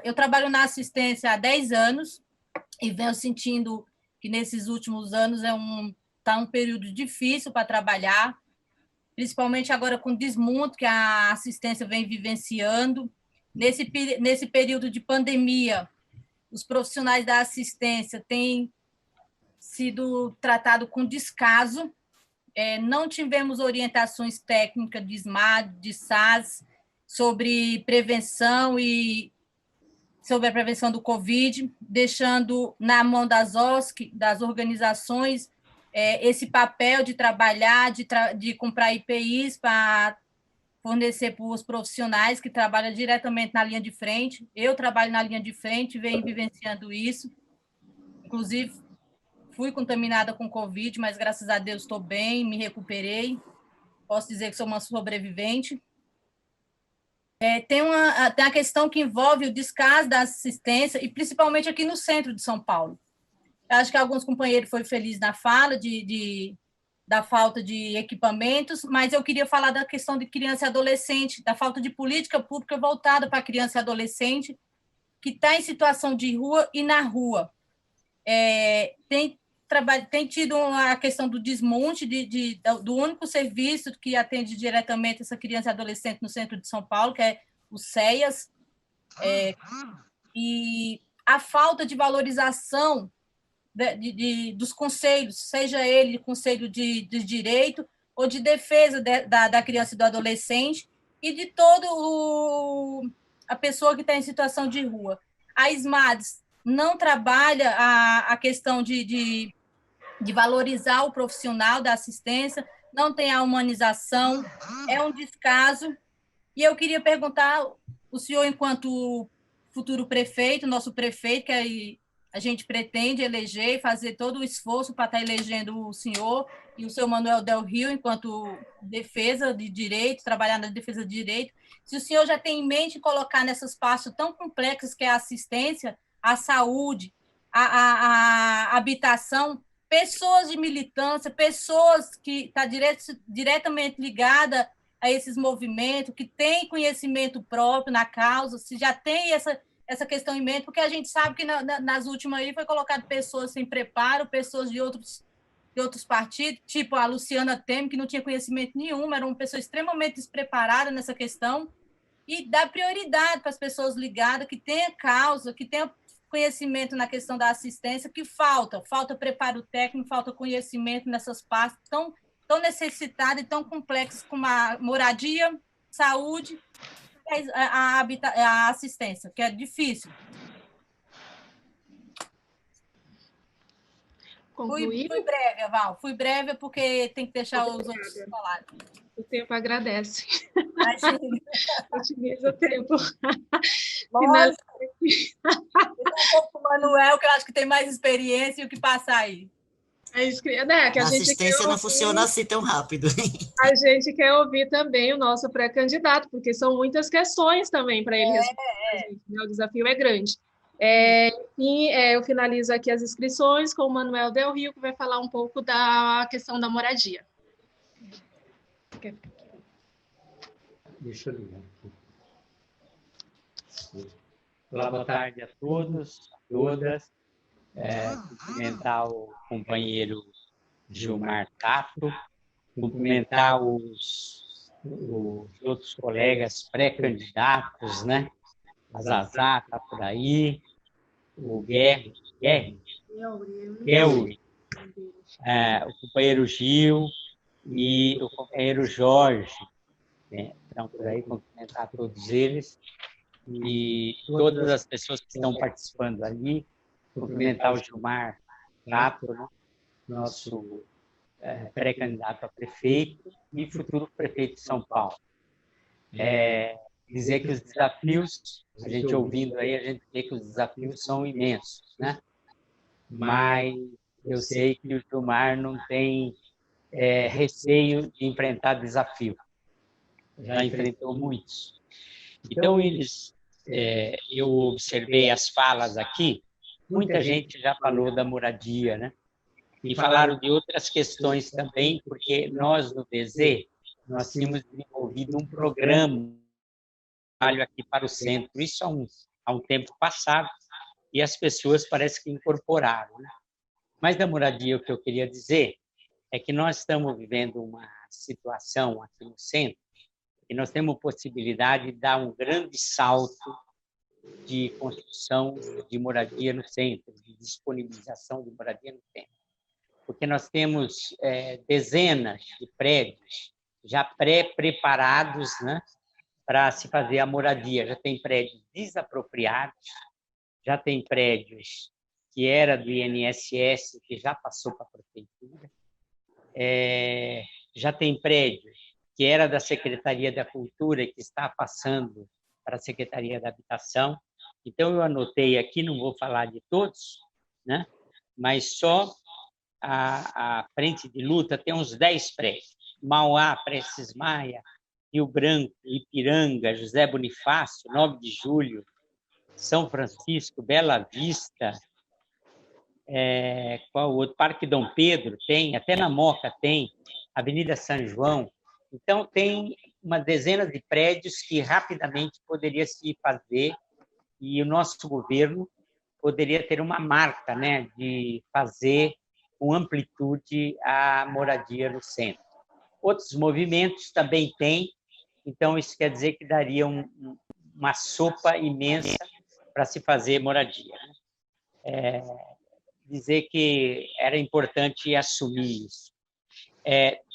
eu trabalho na assistência há 10 anos e venho sentindo que nesses últimos anos está um período difícil para trabalhar, principalmente agora com o desmonte que a assistência vem vivenciando. Nesse período de pandemia, os profissionais da assistência têm sido tratados com descaso. Não tivemos orientações técnicas de SMAD, de SAS, sobre prevenção e sobre a prevenção do Covid, deixando na mão das OSC, das organizações, esse papel de trabalhar, de comprar IPIs para fornecer para os profissionais que trabalham diretamente na linha de frente. Eu trabalho na linha de frente, venho vivenciando isso. Inclusive, fui contaminada com Covid, mas, graças a Deus, estou bem, me recuperei. Posso dizer que sou uma sobrevivente. Tem a questão que envolve o descaso da assistência, e principalmente aqui no centro de São Paulo. Eu acho que alguns companheiros foram felizes na fala da falta de equipamentos, mas eu queria falar da questão de criança e adolescente, da falta de política pública voltada para criança e adolescente, que está em situação de rua e na rua. Tem tido a questão do desmonte do único serviço que atende diretamente essa criança e adolescente no centro de São Paulo, que é o CEAS, e a falta de valorização dos conselhos, seja ele conselho de direito ou de defesa da criança e do adolescente e de a pessoa que está em situação de rua. A SMADS não trabalha a questão de valorizar o profissional da assistência, não tem a humanização, é um descaso. E eu queria perguntar, o senhor, enquanto futuro prefeito, nosso prefeito, que a gente pretende eleger e fazer todo o esforço para estar elegendo o senhor e o seu Manuel Del Rio, enquanto defesa de direito, trabalhar na defesa de direito, se o senhor já tem em mente colocar nessas pastas tão complexas que é a assistência, a saúde, a habitação, pessoas de militância, pessoas que estão diretamente ligadas a esses movimentos, que têm conhecimento próprio na causa, se já tem essa questão em mente, porque a gente sabe que nas últimas aí foi colocado pessoas sem preparo, pessoas de outros partidos, tipo a Luciana Temer, que não tinha conhecimento nenhum, era uma pessoa extremamente despreparada nessa questão, e dá prioridade para as pessoas ligadas, que tenham causa, que tenham conhecimento na questão da assistência, que falta preparo técnico, falta conhecimento nessas partes tão necessitadas e tão complexas como a moradia, saúde, a assistência, que é difícil. Fui breve, Val, fui breve porque tem que deixar os outros falarem. O tempo agradece. Otimiza o tempo. Lógico. Um pouco o Manuel, que eu acho que tem mais experiência, e o que passa aí. É isso que a assistência não funciona assim tão rápido. A gente quer ouvir também o nosso pré-candidato, porque são muitas questões também para ele responder. O desafio é grande. Eu finalizo aqui as inscrições com o Manuel Del Rio, que vai falar um pouco da questão da moradia. Deixa eu ligar aqui. Olá, boa tarde a todos, a todas. Cumprimentar o companheiro Gilmar Tato, cumprimentar os outros colegas pré-candidatos, né? A Zazá está por aí, o Guerri, o companheiro Gil e o companheiro Jorge, né? Estão por aí, cumprimentar todos eles e todas as pessoas que estão participando ali, cumprimentar o Gilmar Tato, né? Nosso pré-candidato a prefeito e futuro prefeito de São Paulo. Dizer que os desafios, a gente ouvindo aí, a gente vê que os desafios são imensos, né? Mas eu sei que o Gilmar não tem receio de enfrentar desafio. Já enfrentou muitos. Então, eu observei as falas aqui, muita gente já falou da moradia, né? E falaram de outras questões também, porque nós, no DZ, nós tínhamos desenvolvido um programa aqui para o centro, isso há um tempo passado, e as pessoas parece que incorporaram, né? Mas da moradia, o que eu queria dizer é que nós estamos vivendo uma situação aqui no centro e nós temos possibilidade de dar um grande salto de construção de moradia no centro, de disponibilização de moradia no centro. Porque nós temos dezenas de prédios já pré-preparados, né, para se fazer a moradia. Já tem prédios desapropriados, já tem prédios que era do INSS, que já passou para a prefeitura, já tem prédios que era da Secretaria da Cultura e que está passando para a Secretaria da Habitação. Então, eu anotei aqui, não vou falar de todos, né, mas só a frente de luta tem uns 10 prédios. Mauá, Prestes Maia, Rio Branco, Ipiranga, José Bonifácio, 9 de Julho, São Francisco, Bela Vista, qual outro? Parque Dom Pedro tem, até na Moca tem, Avenida São João. Então, tem uma dezena de prédios que rapidamente poderia se fazer e o nosso governo poderia ter uma marca, né, de fazer com amplitude a moradia no centro. Outros movimentos também têm, então isso quer dizer que daria uma sopa imensa para se fazer moradia. Dizer que era importante assumir isso.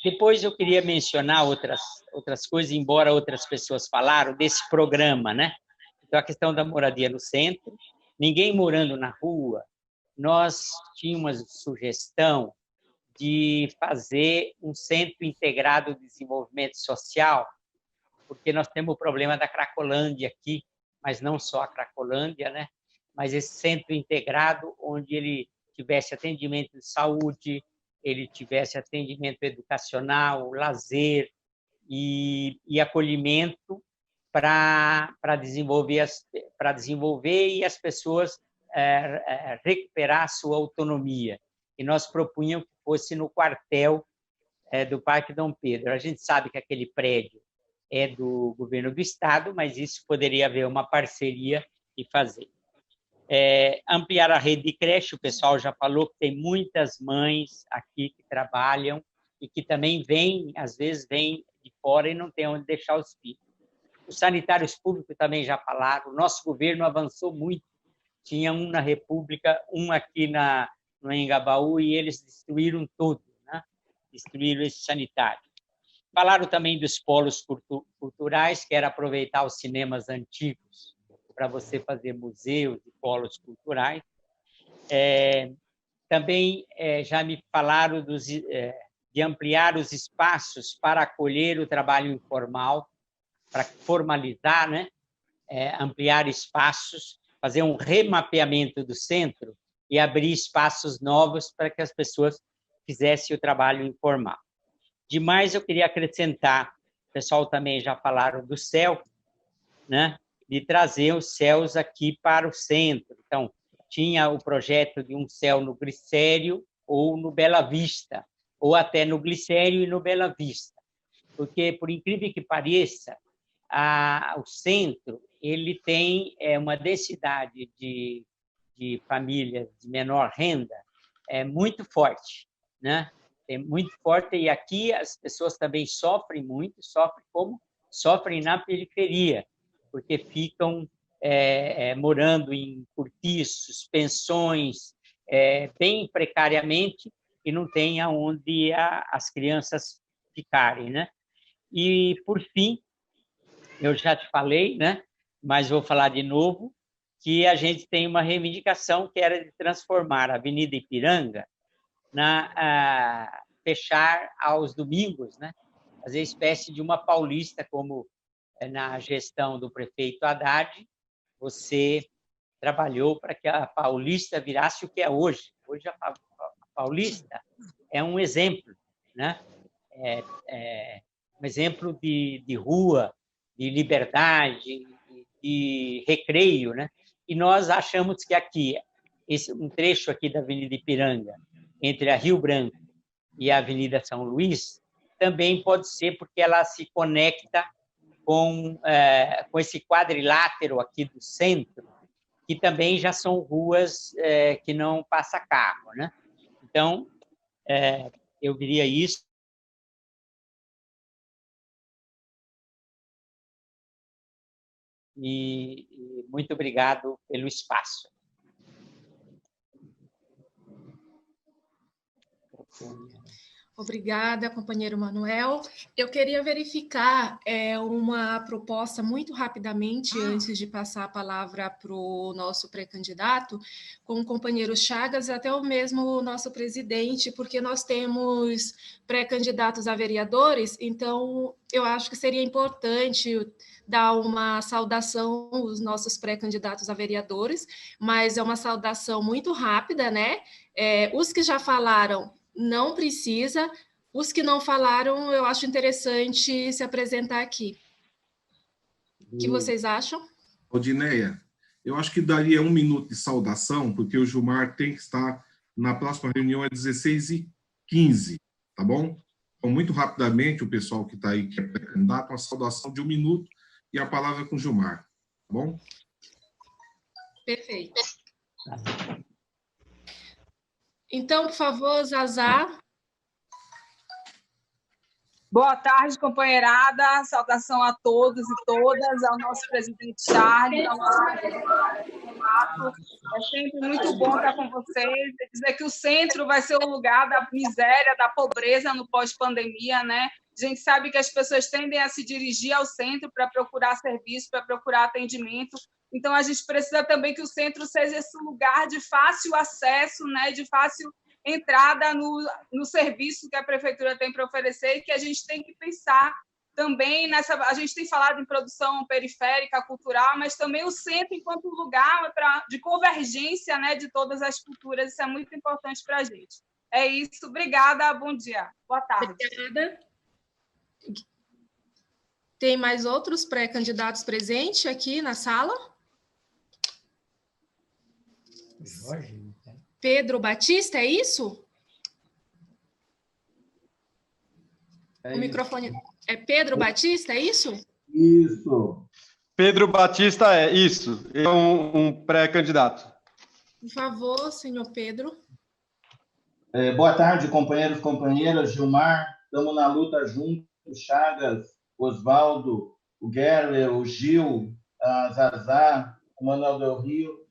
Depois eu queria mencionar outras coisas, embora outras pessoas falaram desse programa, né? Então, a questão da moradia no centro, ninguém morando na rua, nós tínhamos sugestão de fazer um centro integrado de desenvolvimento social, porque nós temos o problema da Cracolândia aqui, mas não só a Cracolândia, né? Mas esse centro integrado onde ele tivesse atendimento de saúde, ele tivesse atendimento educacional, lazer e acolhimento para desenvolver e as pessoas recuperar a sua autonomia. E nós propunhamos que fosse no quartel do Parque Dom Pedro. A gente sabe que aquele prédio é do governo do estado, mas isso poderia haver uma parceria e fazer. Ampliar a rede de creche, o pessoal já falou que tem muitas mães aqui que trabalham e que também às vezes vêm de fora e não tem onde deixar os filhos. Os sanitários públicos também já falaram, o nosso governo avançou muito, tinha um na República, um aqui no Engabaú, e eles destruíram tudo, né? Destruíram esse sanitário. Falaram também dos polos culturais, que era aproveitar os cinemas antigos para você fazer museus e polos culturais. Também já me falaram de ampliar os espaços para acolher o trabalho informal, para formalizar, né? Ampliar espaços, fazer um remapeamento do centro e abrir espaços novos para que as pessoas fizessem o trabalho informal. Demais, eu queria acrescentar, o pessoal também já falaram do céu, né? De trazer os céus aqui para o centro. Então, tinha o projeto de um céu no Glicério ou no Bela Vista, ou até no Glicério e no Bela Vista. porque, por incrível que pareça, o centro ele tem uma densidade de famílias de menor renda muito forte, né? É muito forte, e aqui as pessoas também sofrem muito, sofrem na periferia, porque ficam morando em cortiços, pensões, bem precariamente, e não tem aonde as crianças ficarem, né? E, por fim, eu já te falei, né? Mas vou falar de novo, que a gente tem uma reivindicação que era de transformar a Avenida Ipiranga fechar aos domingos, né? Fazer espécie de uma paulista, como na gestão do prefeito Haddad, você trabalhou para que a Paulista virasse o que é hoje. Hoje a Paulista é um exemplo, né? Um exemplo de rua, de liberdade, de recreio, né? E nós achamos que aqui, um trecho aqui da Avenida Ipiranga, entre a Rio Branco e a Avenida São Luís, também pode ser porque ela se conecta com esse quadrilátero aqui do centro, que também já são ruas que não passa carro, né? Então, eu diria isso. E muito obrigado pelo espaço. Obrigada, companheiro Manuel. Eu queria verificar uma proposta muito rapidamente, antes de passar a palavra para o nosso pré-candidato, com o companheiro Chagas, até o mesmo nosso presidente, porque nós temos pré-candidatos a vereadores, então eu acho que seria importante dar uma saudação aos nossos pré-candidatos a vereadores, mas é uma saudação muito rápida, né? Os que já falaram, não precisa. Os que não falaram, eu acho interessante se apresentar aqui. O que vocês acham? Odineia, eu acho que daria 1 minuto de saudação, porque o Gilmar tem que estar na próxima reunião às 16h15, tá bom? Então, muito rapidamente, o pessoal que está aí, que é pré-candidato, uma saudação de 1 minuto e a palavra com o Gilmar, tá bom? Perfeito. Então, por favor, Zazá. Boa tarde, companheirada. Saudação a todos e todas, ao nosso presidente Charles, ao nosso presidente Renato. É sempre muito bom estar com vocês e dizer que o centro vai ser o lugar da miséria, da pobreza no pós-pandemia, né? A gente sabe que as pessoas tendem a se dirigir ao centro para procurar serviço, para procurar atendimento. Então, a gente precisa também que o centro seja esse lugar de fácil acesso, né, de fácil entrada no serviço que a prefeitura tem para oferecer, e que a gente tem que pensar também nessa... A gente tem falado em produção periférica, cultural, mas também o centro enquanto lugar de convergência, né, de todas as culturas. Isso é muito importante para a gente. É isso. Obrigada. Bom dia. Boa tarde. Obrigada. Tem mais outros pré-candidatos presentes aqui na sala? Pedro Batista, é isso? O microfone... É Pedro Batista, é isso? Isso. Pedro Batista é isso. É um pré-candidato. Por favor, senhor Pedro. Boa tarde, companheiros e companheiras. Gilmar, estamos na luta juntos. Chagas, Osvaldo, o Gerler, o Gil, a Zazá, o Manuel Del Rio.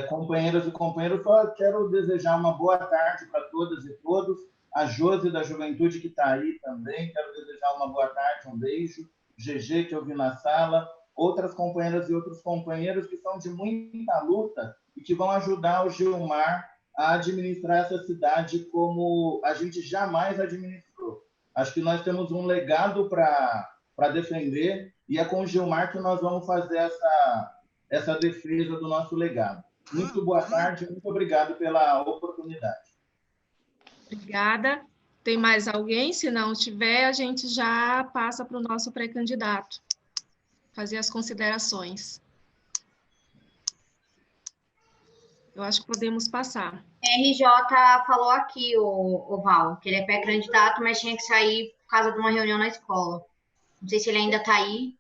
Companheiras e companheiros, só quero desejar uma boa tarde para todas e todos. A Josi da Juventude, que está aí também, quero desejar uma boa tarde, um beijo. GG, que eu vi na sala. Outras companheiras e outros companheiros que são de muita luta e que vão ajudar o Gilmar a administrar essa cidade como a gente jamais administrou. Acho que nós temos um legado para defender e é com o Gilmar que nós vamos fazer essa defesa do nosso legado. Muito boa tarde, muito obrigado pela oportunidade. Obrigada. Tem mais alguém? Se não tiver, a gente já passa para o nosso pré-candidato fazer as considerações. Eu acho que podemos passar. RJ falou aqui, o Val, que ele é pré-candidato, mas tinha que sair por causa de uma reunião na escola. Não sei se ele ainda está aí.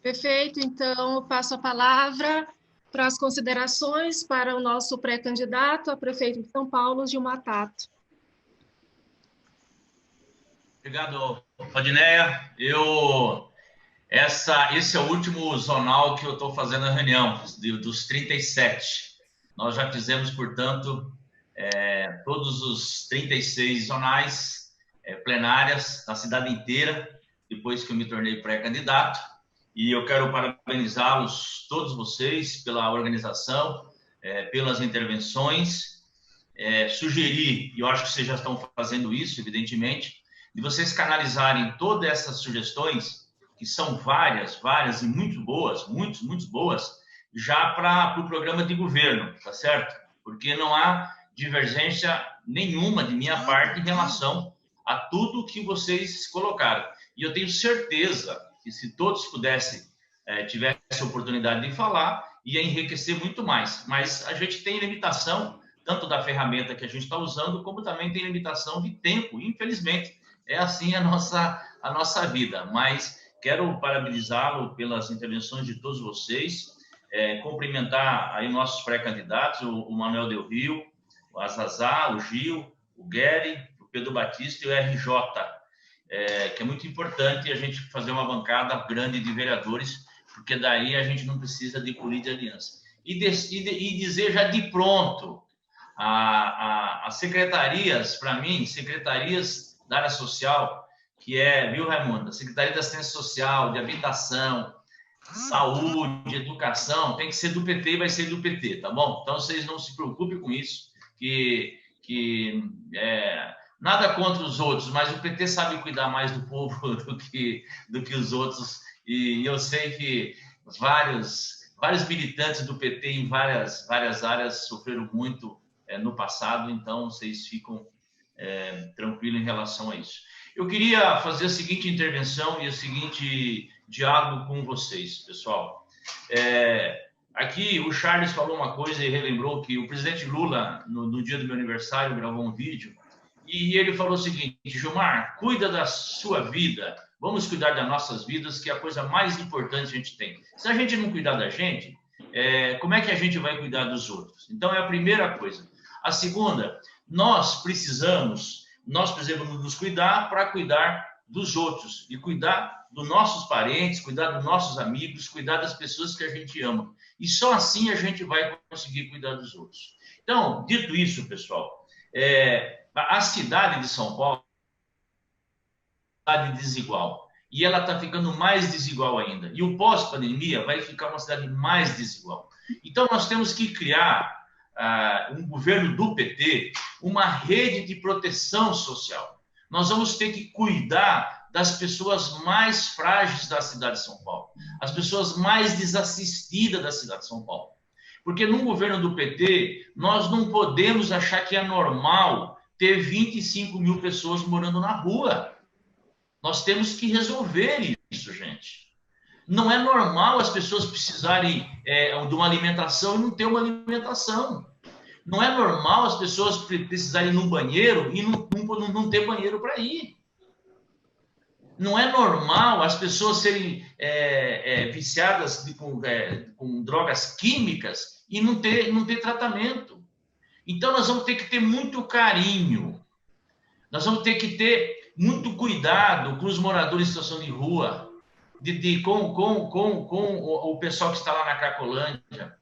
Perfeito, então eu passo a palavra para as considerações para o nosso pré-candidato a prefeito de São Paulo, Gilmar Tato. Obrigado, Rodinéia. Esse é o último zonal que eu estou fazendo a reunião, dos 37. Nós já fizemos, portanto, todos os 36 zonais plenárias na cidade inteira, depois que eu me tornei pré-candidato. E eu quero parabenizá-los, todos vocês, pela organização, pelas intervenções. Sugerir, e eu acho que vocês já estão fazendo isso, evidentemente, de vocês canalizarem todas essas sugestões, que são várias e muito boas, muito boas, já para o programa de governo, tá certo? Porque não há divergência nenhuma de minha parte em relação a tudo que vocês colocaram. E eu tenho certeza que se todos pudessem, tivessem a oportunidade de falar, ia enriquecer muito mais. Mas a gente tem limitação, tanto da ferramenta que a gente está usando, como também tem limitação de tempo, infelizmente. É assim a nossa vida. Mas quero parabenizá-lo pelas intervenções de todos vocês, cumprimentar aí nossos pré-candidatos, o Manuel Del Rio, o Azazá, o Gil, o Gary, o Pedro Batista e o RJ, que é muito importante a gente fazer uma bancada grande de vereadores, porque daí a gente não precisa de política de aliança. E dizer já de pronto, as secretarias, para mim, secretarias da área social, que viu, Raimundo? A Secretaria da Assistência Social, de Habitação, Saúde, Educação, tem que ser do PT e vai ser do PT, tá bom? Então, vocês não se preocupem com isso, nada contra os outros, mas o PT sabe cuidar mais do povo do que os outros, e eu sei que vários militantes do PT em várias áreas sofreram muito no passado, então vocês ficam tranquilos em relação a isso. Eu queria fazer a seguinte intervenção e o seguinte diálogo com vocês, pessoal. Aqui o Charles falou uma coisa e relembrou que o presidente Lula, no dia do meu aniversário, gravou um vídeo e ele falou o seguinte: Gilmar, cuida da sua vida, vamos cuidar das nossas vidas, que é a coisa mais importante que a gente tem. Se a gente não cuidar da gente, como é que a gente vai cuidar dos outros? Então, é a primeira coisa. A segunda, nós precisamos nos cuidar para cuidar dos outros e cuidar dos nossos parentes, cuidar dos nossos amigos, cuidar das pessoas que a gente ama. E só assim a gente vai conseguir cuidar dos outros. Então, dito isso, pessoal, a cidade de São Paulo é uma cidade desigual. E ela está ficando mais desigual ainda. E o pós-pandemia vai ficar uma cidade mais desigual. Então, nós temos que criar um governo do PT, uma rede de proteção social. Nós vamos ter que cuidar das pessoas mais frágeis da cidade de São Paulo, as pessoas mais desassistidas da cidade de São Paulo. Porque num governo do PT, nós não podemos achar que é normal ter 25 mil pessoas morando na rua. Nós temos que resolver isso, gente. Não é normal as pessoas precisarem de uma alimentação e não ter uma alimentação. Não é normal as pessoas precisarem ir num banheiro e não ter banheiro para ir. Não é normal as pessoas serem viciadas com drogas químicas e não ter tratamento. Então, nós vamos ter que ter muito carinho. Nós vamos ter que ter muito cuidado com os moradores em situação de rua, com o pessoal que está lá na Cracolândia,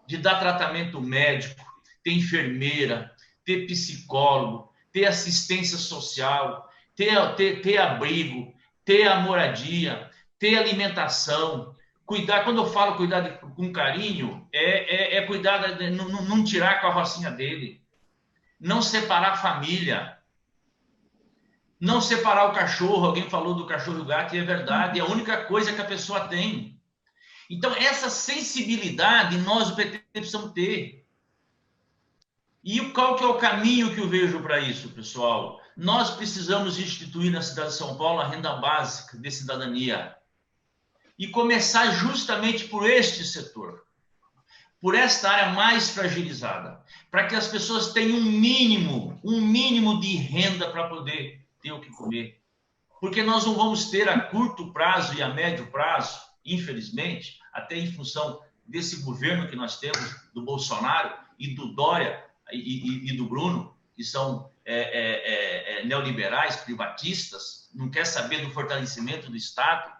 de dar tratamento médico, ter enfermeira, ter psicólogo, ter assistência social, ter abrigo, ter a moradia, ter alimentação. Cuidar, quando eu falo cuidar com carinho, cuidar, não tirar a carrocinha dele, não separar a família, não separar o cachorro. Alguém falou do cachorro e o gato, e é verdade, é a única coisa que a pessoa tem. Então, essa sensibilidade nós, o PT, precisamos ter. E qual que é o caminho que eu vejo para isso, pessoal? Nós precisamos instituir na cidade de São Paulo a renda básica de cidadania e começar justamente por este setor. por esta área mais fragilizada, para que as pessoas tenham um mínimo de renda para poder ter o que comer. Porque nós não vamos ter a curto prazo e a médio prazo, infelizmente, até em função desse governo que nós temos, do Bolsonaro e do Dória e do Bruno, que são neoliberais, privatistas, não quer saber do fortalecimento do Estado,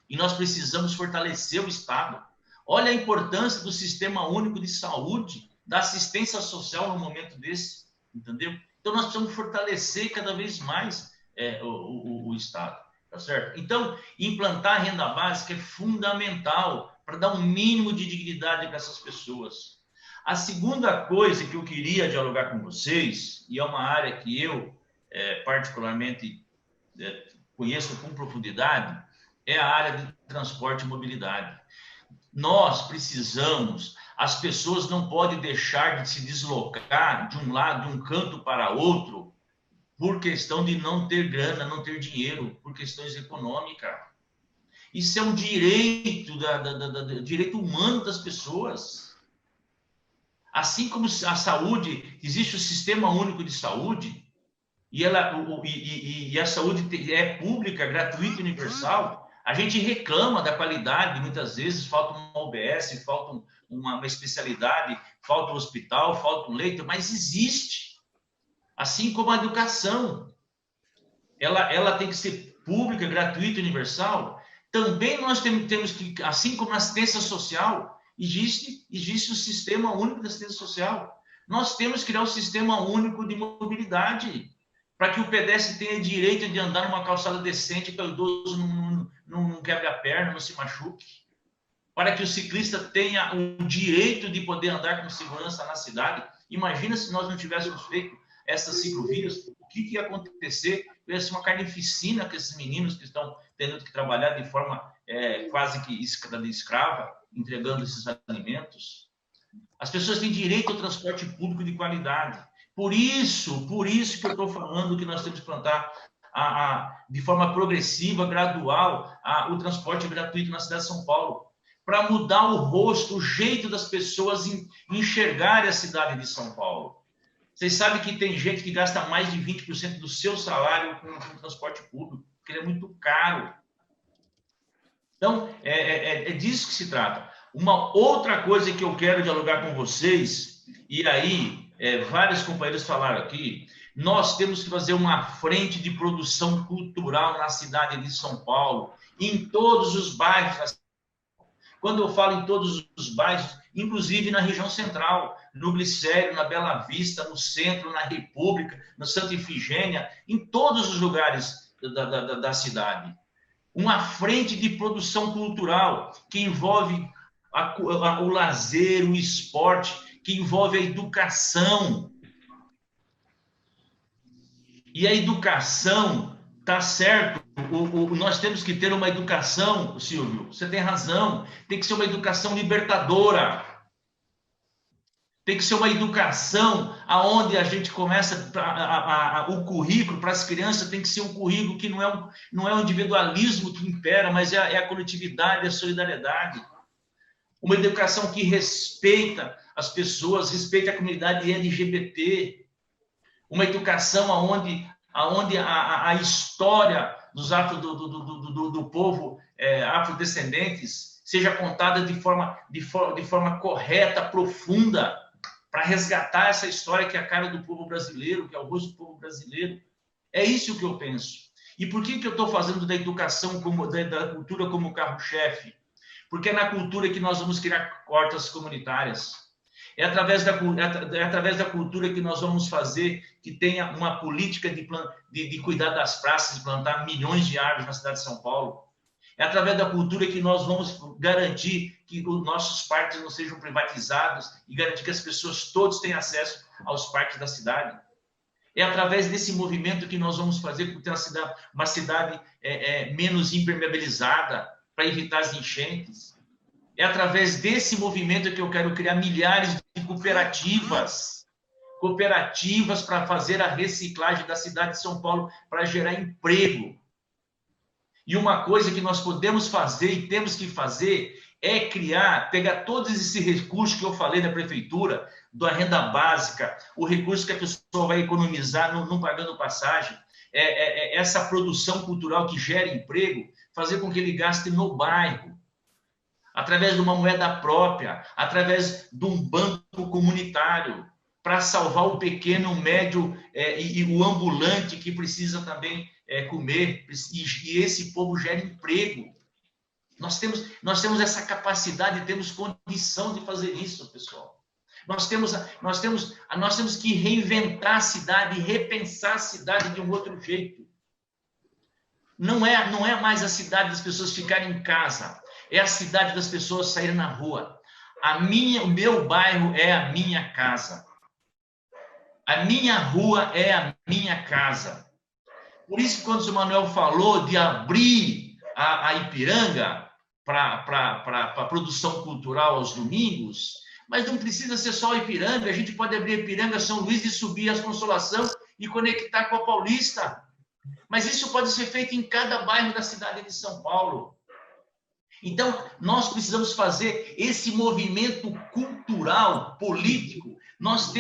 e nós precisamos fortalecer o Estado. Olha a importância do Sistema Único de Saúde, da assistência social no momento desse, entendeu? Então, nós precisamos fortalecer cada vez mais o Estado, tá certo? Então, implantar a renda básica é fundamental para dar um mínimo de dignidade para essas pessoas. A segunda coisa que eu queria dialogar com vocês, e é uma área que eu particularmente conheço com profundidade, é a área de transporte e mobilidade. Nós precisamos, as pessoas não podem deixar de se deslocar de um lado, de um canto para outro, por questão de não ter grana, não ter dinheiro, por questões econômicas. Isso é um direito, direito humano das pessoas. Assim como a saúde, existe o Sistema Único de Saúde, e a saúde é pública, gratuita e universal, a gente reclama da qualidade, muitas vezes falta uma UBS, falta uma especialidade, falta um hospital, falta um leito, mas existe. Assim como a educação, ela tem que ser pública, gratuita e universal. Também nós temos que, assim como a assistência social, existe o Sistema Único de Assistência Social. Nós temos que criar o Sistema Único de Mobilidade, para que o pedestre tenha direito de andar numa calçada decente, para o idoso não quebre a perna, não se machuque. Para que o ciclista tenha o direito de poder andar com segurança na cidade. Imagina se nós não tivéssemos feito essas ciclovias, o que ia acontecer? Ia ser uma carnificina com esses meninos que estão tendo que trabalhar de forma quase que escrava, entregando esses alimentos. As pessoas têm direito ao transporte público de qualidade. Por isso que eu estou falando que nós temos que implantar de forma progressiva, gradual, o transporte gratuito na cidade de São Paulo, para mudar o rosto, o jeito das pessoas enxergarem a cidade de São Paulo. Vocês sabem que tem gente que gasta mais de 20% do seu salário com o transporte público, porque ele é muito caro. Então, é disso que se trata. Uma outra coisa que eu quero dialogar com vocês, e aí vários companheiros falaram aqui, nós temos que fazer uma frente de produção cultural na cidade de São Paulo, em todos os bairros. Quando eu falo em todos os bairros, inclusive na região central, no Glicério, na Bela Vista, no centro, na República, no Santa Ifigênia, em todos os lugares da cidade. Uma frente de produção cultural que envolve o lazer, o esporte, que envolve a educação. E a educação, tá certo, nós temos que ter uma educação, Silvio, você tem razão, tem que ser uma educação libertadora. Tem que ser uma educação onde a gente começa o currículo para as crianças tem que ser um currículo que não é o individualismo que impera, mas é a coletividade, a solidariedade. Uma educação que respeita as pessoas, respeita a comunidade LGBT. Uma educação onde a história dos do povo afrodescendentes seja contada de forma correta, profunda, para resgatar essa história que é a cara do povo brasileiro, que é o rosto do povo brasileiro. É isso que eu penso. E por que eu estou fazendo da educação, da cultura como carro-chefe? Porque é na cultura que nós vamos criar hortas comunitárias. É através da cultura que nós vamos fazer que tenha uma política de cuidar das praças, de plantar milhões de árvores na cidade de São Paulo. É através da cultura que nós vamos garantir que os nossos parques não sejam privatizados e garantir que as pessoas todos tenham acesso aos parques da cidade. É através desse movimento que nós vamos fazer com ter uma cidade menos impermeabilizada para evitar as enchentes. É através desse movimento que eu quero criar milhares de cooperativas para fazer a reciclagem da cidade de São Paulo, para gerar emprego. E uma coisa que nós podemos fazer e temos que fazer é pegar todos esses recursos que eu falei da prefeitura, da renda básica, o recurso que a pessoa vai economizar não pagando passagem, essa produção cultural que gera emprego, fazer com que ele gaste no bairro, através de uma moeda própria, através de um banco comunitário, para salvar o pequeno, o médio e o ambulante que precisa também comer, e esse povo gera emprego. Nós temos essa capacidade, temos condição de fazer isso, pessoal. Nós temos que reinventar a cidade, repensar a cidade de um outro jeito. Não é mais a cidade das pessoas ficarem em casa, é a cidade das pessoas saírem na rua. O meu bairro é a minha casa. A minha rua é a minha casa. Por isso, quando o senhor Manuel falou de abrir a Ipiranga para a produção cultural aos domingos, mas não precisa ser só a Ipiranga, a gente pode abrir a Ipiranga, São Luís e subir as Consolação e conectar com a Paulista. Mas isso pode ser feito em cada bairro da cidade de São Paulo. Então, nós precisamos fazer esse movimento cultural, político. Nós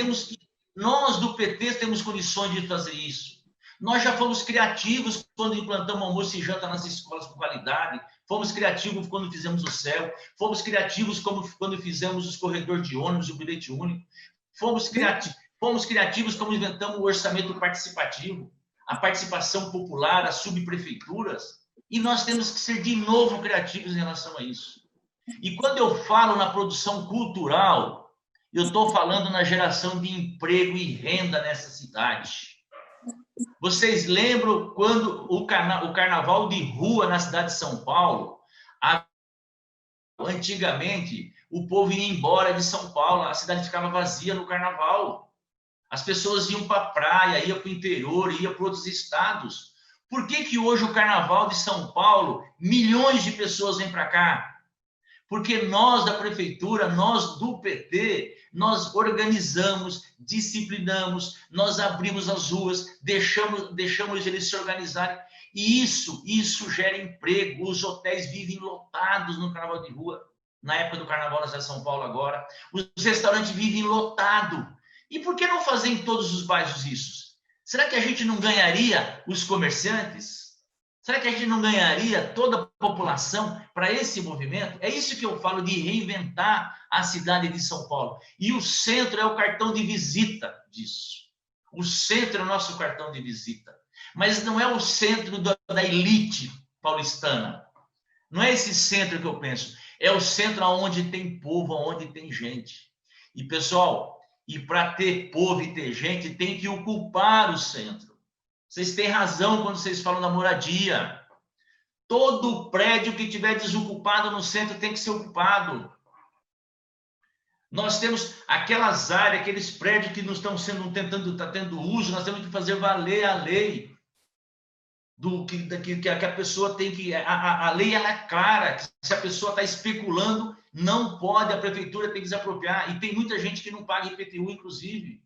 do PT temos condições de fazer isso. Nós já fomos criativos quando implantamos almoço e janta nas escolas com qualidade, fomos criativos quando fizemos o CEL, fomos criativos quando fizemos os corredores de ônibus, o bilhete único, fomos criativos quando inventamos o orçamento participativo, a participação popular, as subprefeituras, e nós temos que ser de novo criativos em relação a isso. E quando eu falo na produção cultural, eu estou falando na geração de emprego e renda nessa cidade. Vocês lembram quando o carnaval de rua na cidade de São Paulo? Antigamente, o povo ia embora de São Paulo, a cidade ficava vazia no carnaval. As pessoas iam para a praia, iam para o interior, iam para outros estados. Por que hoje o carnaval de São Paulo, milhões de pessoas vêm para cá? Porque nós da prefeitura, nós do PT, nós organizamos, disciplinamos, nós abrimos as ruas, deixamos eles se organizarem. E isso gera emprego. Os hotéis vivem lotados no carnaval de rua, na época do carnaval na cidade de São Paulo agora. Os restaurantes vivem lotados. E por que não fazer em todos os bairros isso? Será que a gente não ganharia os comerciantes? Será que a gente não ganharia toda a população para esse movimento? É isso que eu falo de reinventar a cidade de São Paulo. E o centro é o cartão de visita disso. O centro é o nosso cartão de visita. Mas não é o centro da elite paulistana. Não é esse centro que eu penso. É o centro onde tem povo, onde tem gente. E, pessoal, para ter povo e ter gente, tem que ocupar o centro. Vocês têm razão quando vocês falam da moradia. Todo prédio que tiver desocupado no centro tem que ser ocupado. Nós temos aquelas áreas, aqueles prédios que não estão tendo uso, nós temos que fazer valer a lei. Que a pessoa tem que... A lei ela é clara. Se a pessoa está especulando, não pode, a prefeitura tem que desapropriar. E tem muita gente que não paga IPTU, inclusive.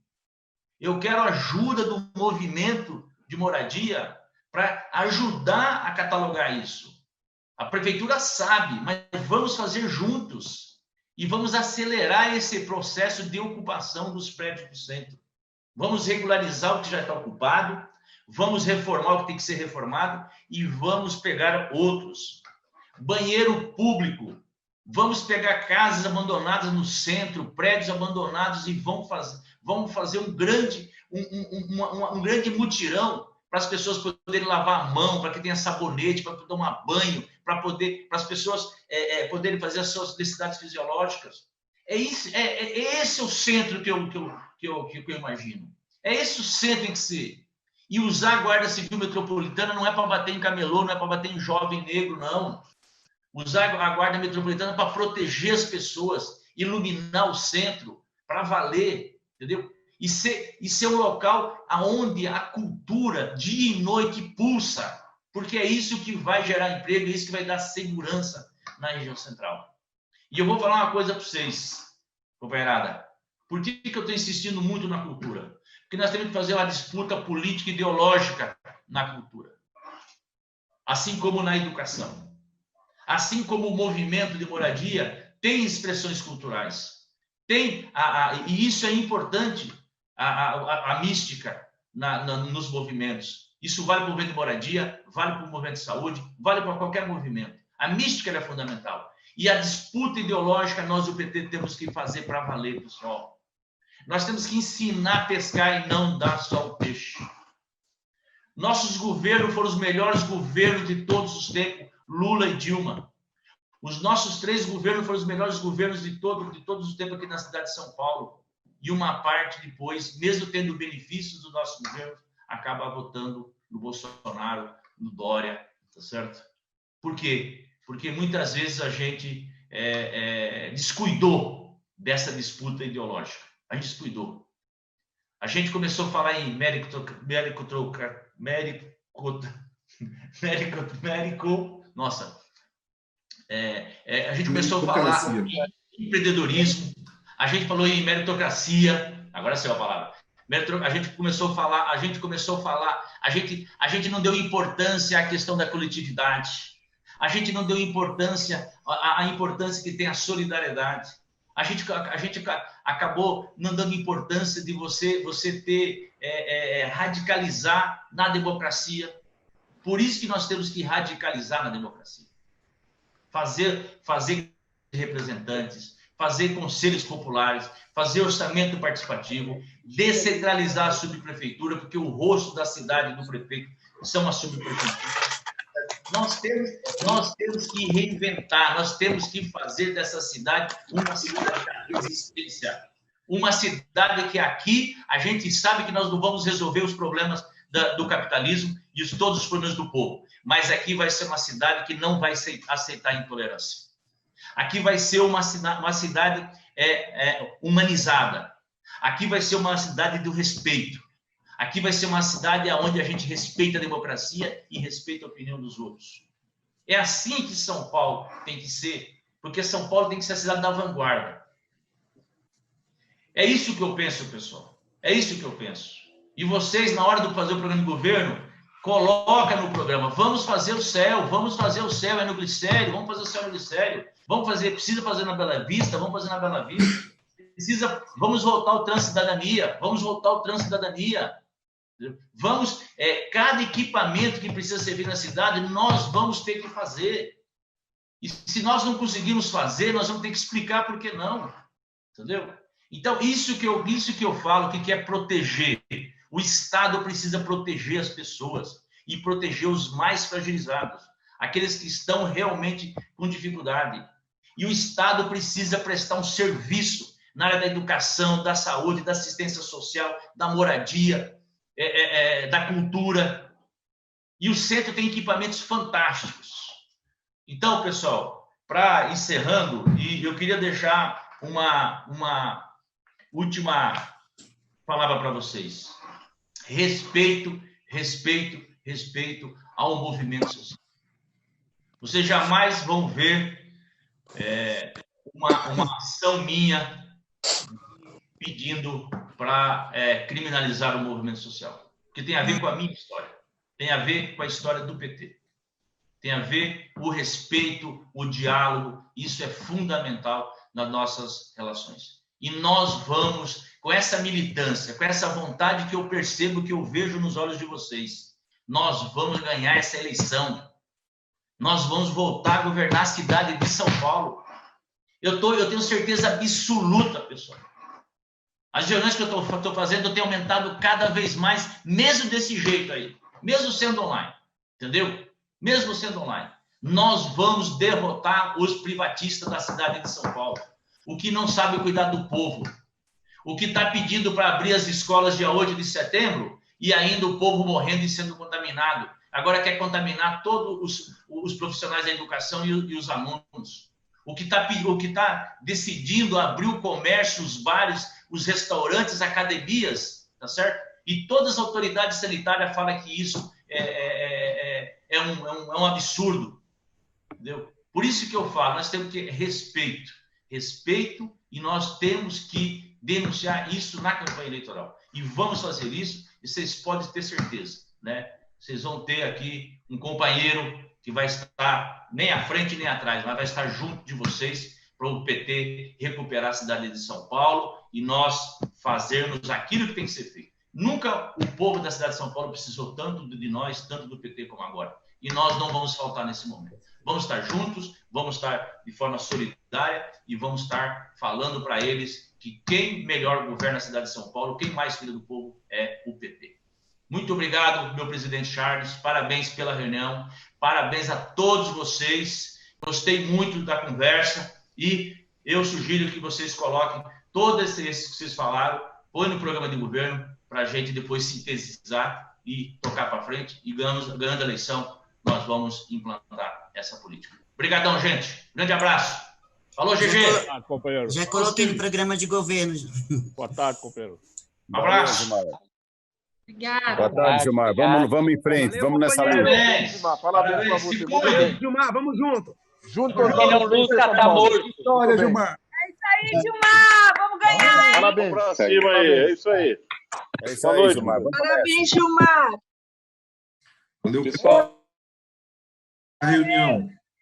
Eu quero a ajuda do movimento de moradia para ajudar a catalogar isso. A prefeitura sabe, mas vamos fazer juntos e vamos acelerar esse processo de ocupação dos prédios do centro. Vamos regularizar o que já está ocupado, vamos reformar o que tem que ser reformado e vamos pegar outros. Banheiro público. Vamos pegar casas abandonadas no centro, prédios abandonados e vamos fazer um grande mutirão para as pessoas poderem lavar a mão, para que tenha sabonete, para tomar banho, para as pessoas poderem fazer as suas necessidades fisiológicas. Esse é o centro que eu imagino. É esse o centro em que ser. E usar a Guarda Civil Metropolitana não é para bater em camelô, não é para bater em jovem negro, não. Usar a Guarda Metropolitana para proteger as pessoas, iluminar o centro, para valer, entendeu? E ser um local onde a cultura, dia e noite, pulsa, porque é isso que vai gerar emprego, é isso que vai dar segurança na região central. E eu vou falar uma coisa para vocês, companheirada. Por que eu estou insistindo muito na cultura? Porque nós temos que fazer uma disputa política e ideológica na cultura. assim como na educação. Assim como o movimento de moradia tem expressões culturais. E isso é importante, a mística nos movimentos. Isso vale para o movimento de moradia, vale para o movimento de saúde, vale para qualquer movimento. A mística é fundamental. E a disputa ideológica nós do PT temos que fazer para valer, pessoal. Nós temos que ensinar a pescar e não dar só o peixe. Nossos governos foram os melhores governos de todos os tempos, Lula e Dilma. Os nossos 3 governos foram os melhores governos de todos os tempos aqui na cidade de São Paulo. E uma parte depois, mesmo tendo benefícios do nosso governo, acaba votando no Bolsonaro, no Dória, tá certo? Por quê? Porque muitas vezes a gente descuidou dessa disputa ideológica. A gente descuidou. A gente começou a falar em nossa, a gente começou a falar em empreendedorismo, a gente falou em meritocracia, agora saiu a palavra. A gente começou a falar, a gente não deu importância à questão da coletividade, a gente não deu importância à importância que tem a solidariedade, a gente acabou não dando importância de você ter, radicalizar na democracia. Por isso que nós temos que radicalizar na democracia. Fazer representantes, fazer conselhos populares, fazer orçamento participativo, descentralizar a subprefeitura, porque o rosto da cidade do prefeito são as subprefeituras. Nós temos que reinventar, nós temos que fazer dessa cidade uma cidade de resistência. Uma cidade que aqui a gente sabe que nós não vamos resolver os problemas do capitalismo e todos os problemas do povo. Mas aqui vai ser uma cidade que não vai aceitar a intolerância. Aqui vai ser uma cidade humanizada. Aqui vai ser uma cidade do respeito. Aqui vai ser uma cidade onde a gente respeita a democracia e respeita a opinião dos outros. É assim que São Paulo tem que ser, porque São Paulo tem que ser a cidade da vanguarda. É isso que eu penso, pessoal. É isso que eu penso. E vocês, na hora de fazer o programa de governo, coloca no programa, vamos fazer o céu é no glicério, vamos fazer o céu no glicério, precisa fazer na Bela Vista, vamos fazer na Bela Vista, vamos voltar ao Transcidadania, vamos, cada equipamento que precisa ser feito na cidade, nós vamos ter que fazer. E se nós não conseguirmos fazer, nós vamos ter que explicar por que não, entendeu? Então, isso que eu falo, que é proteger. O Estado precisa proteger as pessoas e proteger os mais fragilizados, aqueles que estão realmente com dificuldade. E o Estado precisa prestar um serviço na área da educação, da saúde, da assistência social, da moradia, da cultura. E o centro tem equipamentos fantásticos. Então, pessoal, para encerrando, e eu queria deixar uma última palavra para vocês. Respeito ao movimento social. Vocês jamais vão ver uma ação minha pedindo para criminalizar o movimento social, porque tem a ver com a minha história, tem a ver com a história do PT, tem a ver o respeito, o diálogo, isso é fundamental nas nossas relações. E nós vamos, com essa militância, com essa vontade que eu percebo, que eu vejo nos olhos de vocês, nós vamos ganhar essa eleição. Nós vamos voltar a governar a cidade de São Paulo. Eu tenho certeza absoluta, pessoal. As reuniões que eu estou fazendo, eu tenho aumentado cada vez mais, mesmo desse jeito aí, mesmo sendo online, entendeu? Mesmo sendo online. Nós vamos derrotar os privatistas da cidade de São Paulo. O que não sabe cuidar do povo, o que está pedindo para abrir as escolas dia 8 de setembro e ainda o povo morrendo e sendo contaminado. Agora quer contaminar todos os profissionais da educação e os alunos. O que está decidindo abrir o comércio, os bares, os restaurantes, as academias, tá certo? E todas as autoridades sanitárias falam que isso é um absurdo, entendeu? Por isso que eu falo, nós temos que respeito, e nós temos que denunciar isso na campanha eleitoral. E vamos fazer isso, e vocês podem ter certeza, né? vocês vão ter aqui um companheiro que vai estar nem à frente nem atrás, mas vai estar junto de vocês para o PT recuperar a cidade de São Paulo e nós fazermos aquilo que tem que ser feito. Nunca o povo da cidade de São Paulo precisou tanto de nós, tanto do PT como agora. E nós não vamos faltar nesse momento. Vamos estar juntos, vamos estar de forma solidária e vamos estar falando para eles que quem melhor governa a cidade de São Paulo, quem mais cuida do povo é o PT. Muito obrigado, meu presidente Charles. Parabéns pela reunião. Parabéns a todos vocês. Gostei muito da conversa e eu sugiro que vocês coloquem todos esses que vocês falaram, põe no programa de governo para a gente depois sintetizar e tocar para frente. E ganhando a eleição, nós vamos implantar essa política. Obrigadão, gente. Grande abraço. Falou, GG. Já coloquei no programa de governo. Boa tarde, companheiro. Um abraço. Obrigada. Boa tarde, Gilmar. Vamos em frente, vamos nessa luta. Parabéns para você. Muito bem. Gilmar, vamos junto. Junto Quem não luta tá morto. Vitória, Gilmar. É isso aí, Gilmar. Vamos ganhar. Parabéns. Pra cima aí, é isso aí. É isso aí, Gilmar. Parabéns, Gilmar. Valeu, pessoal. A reunião.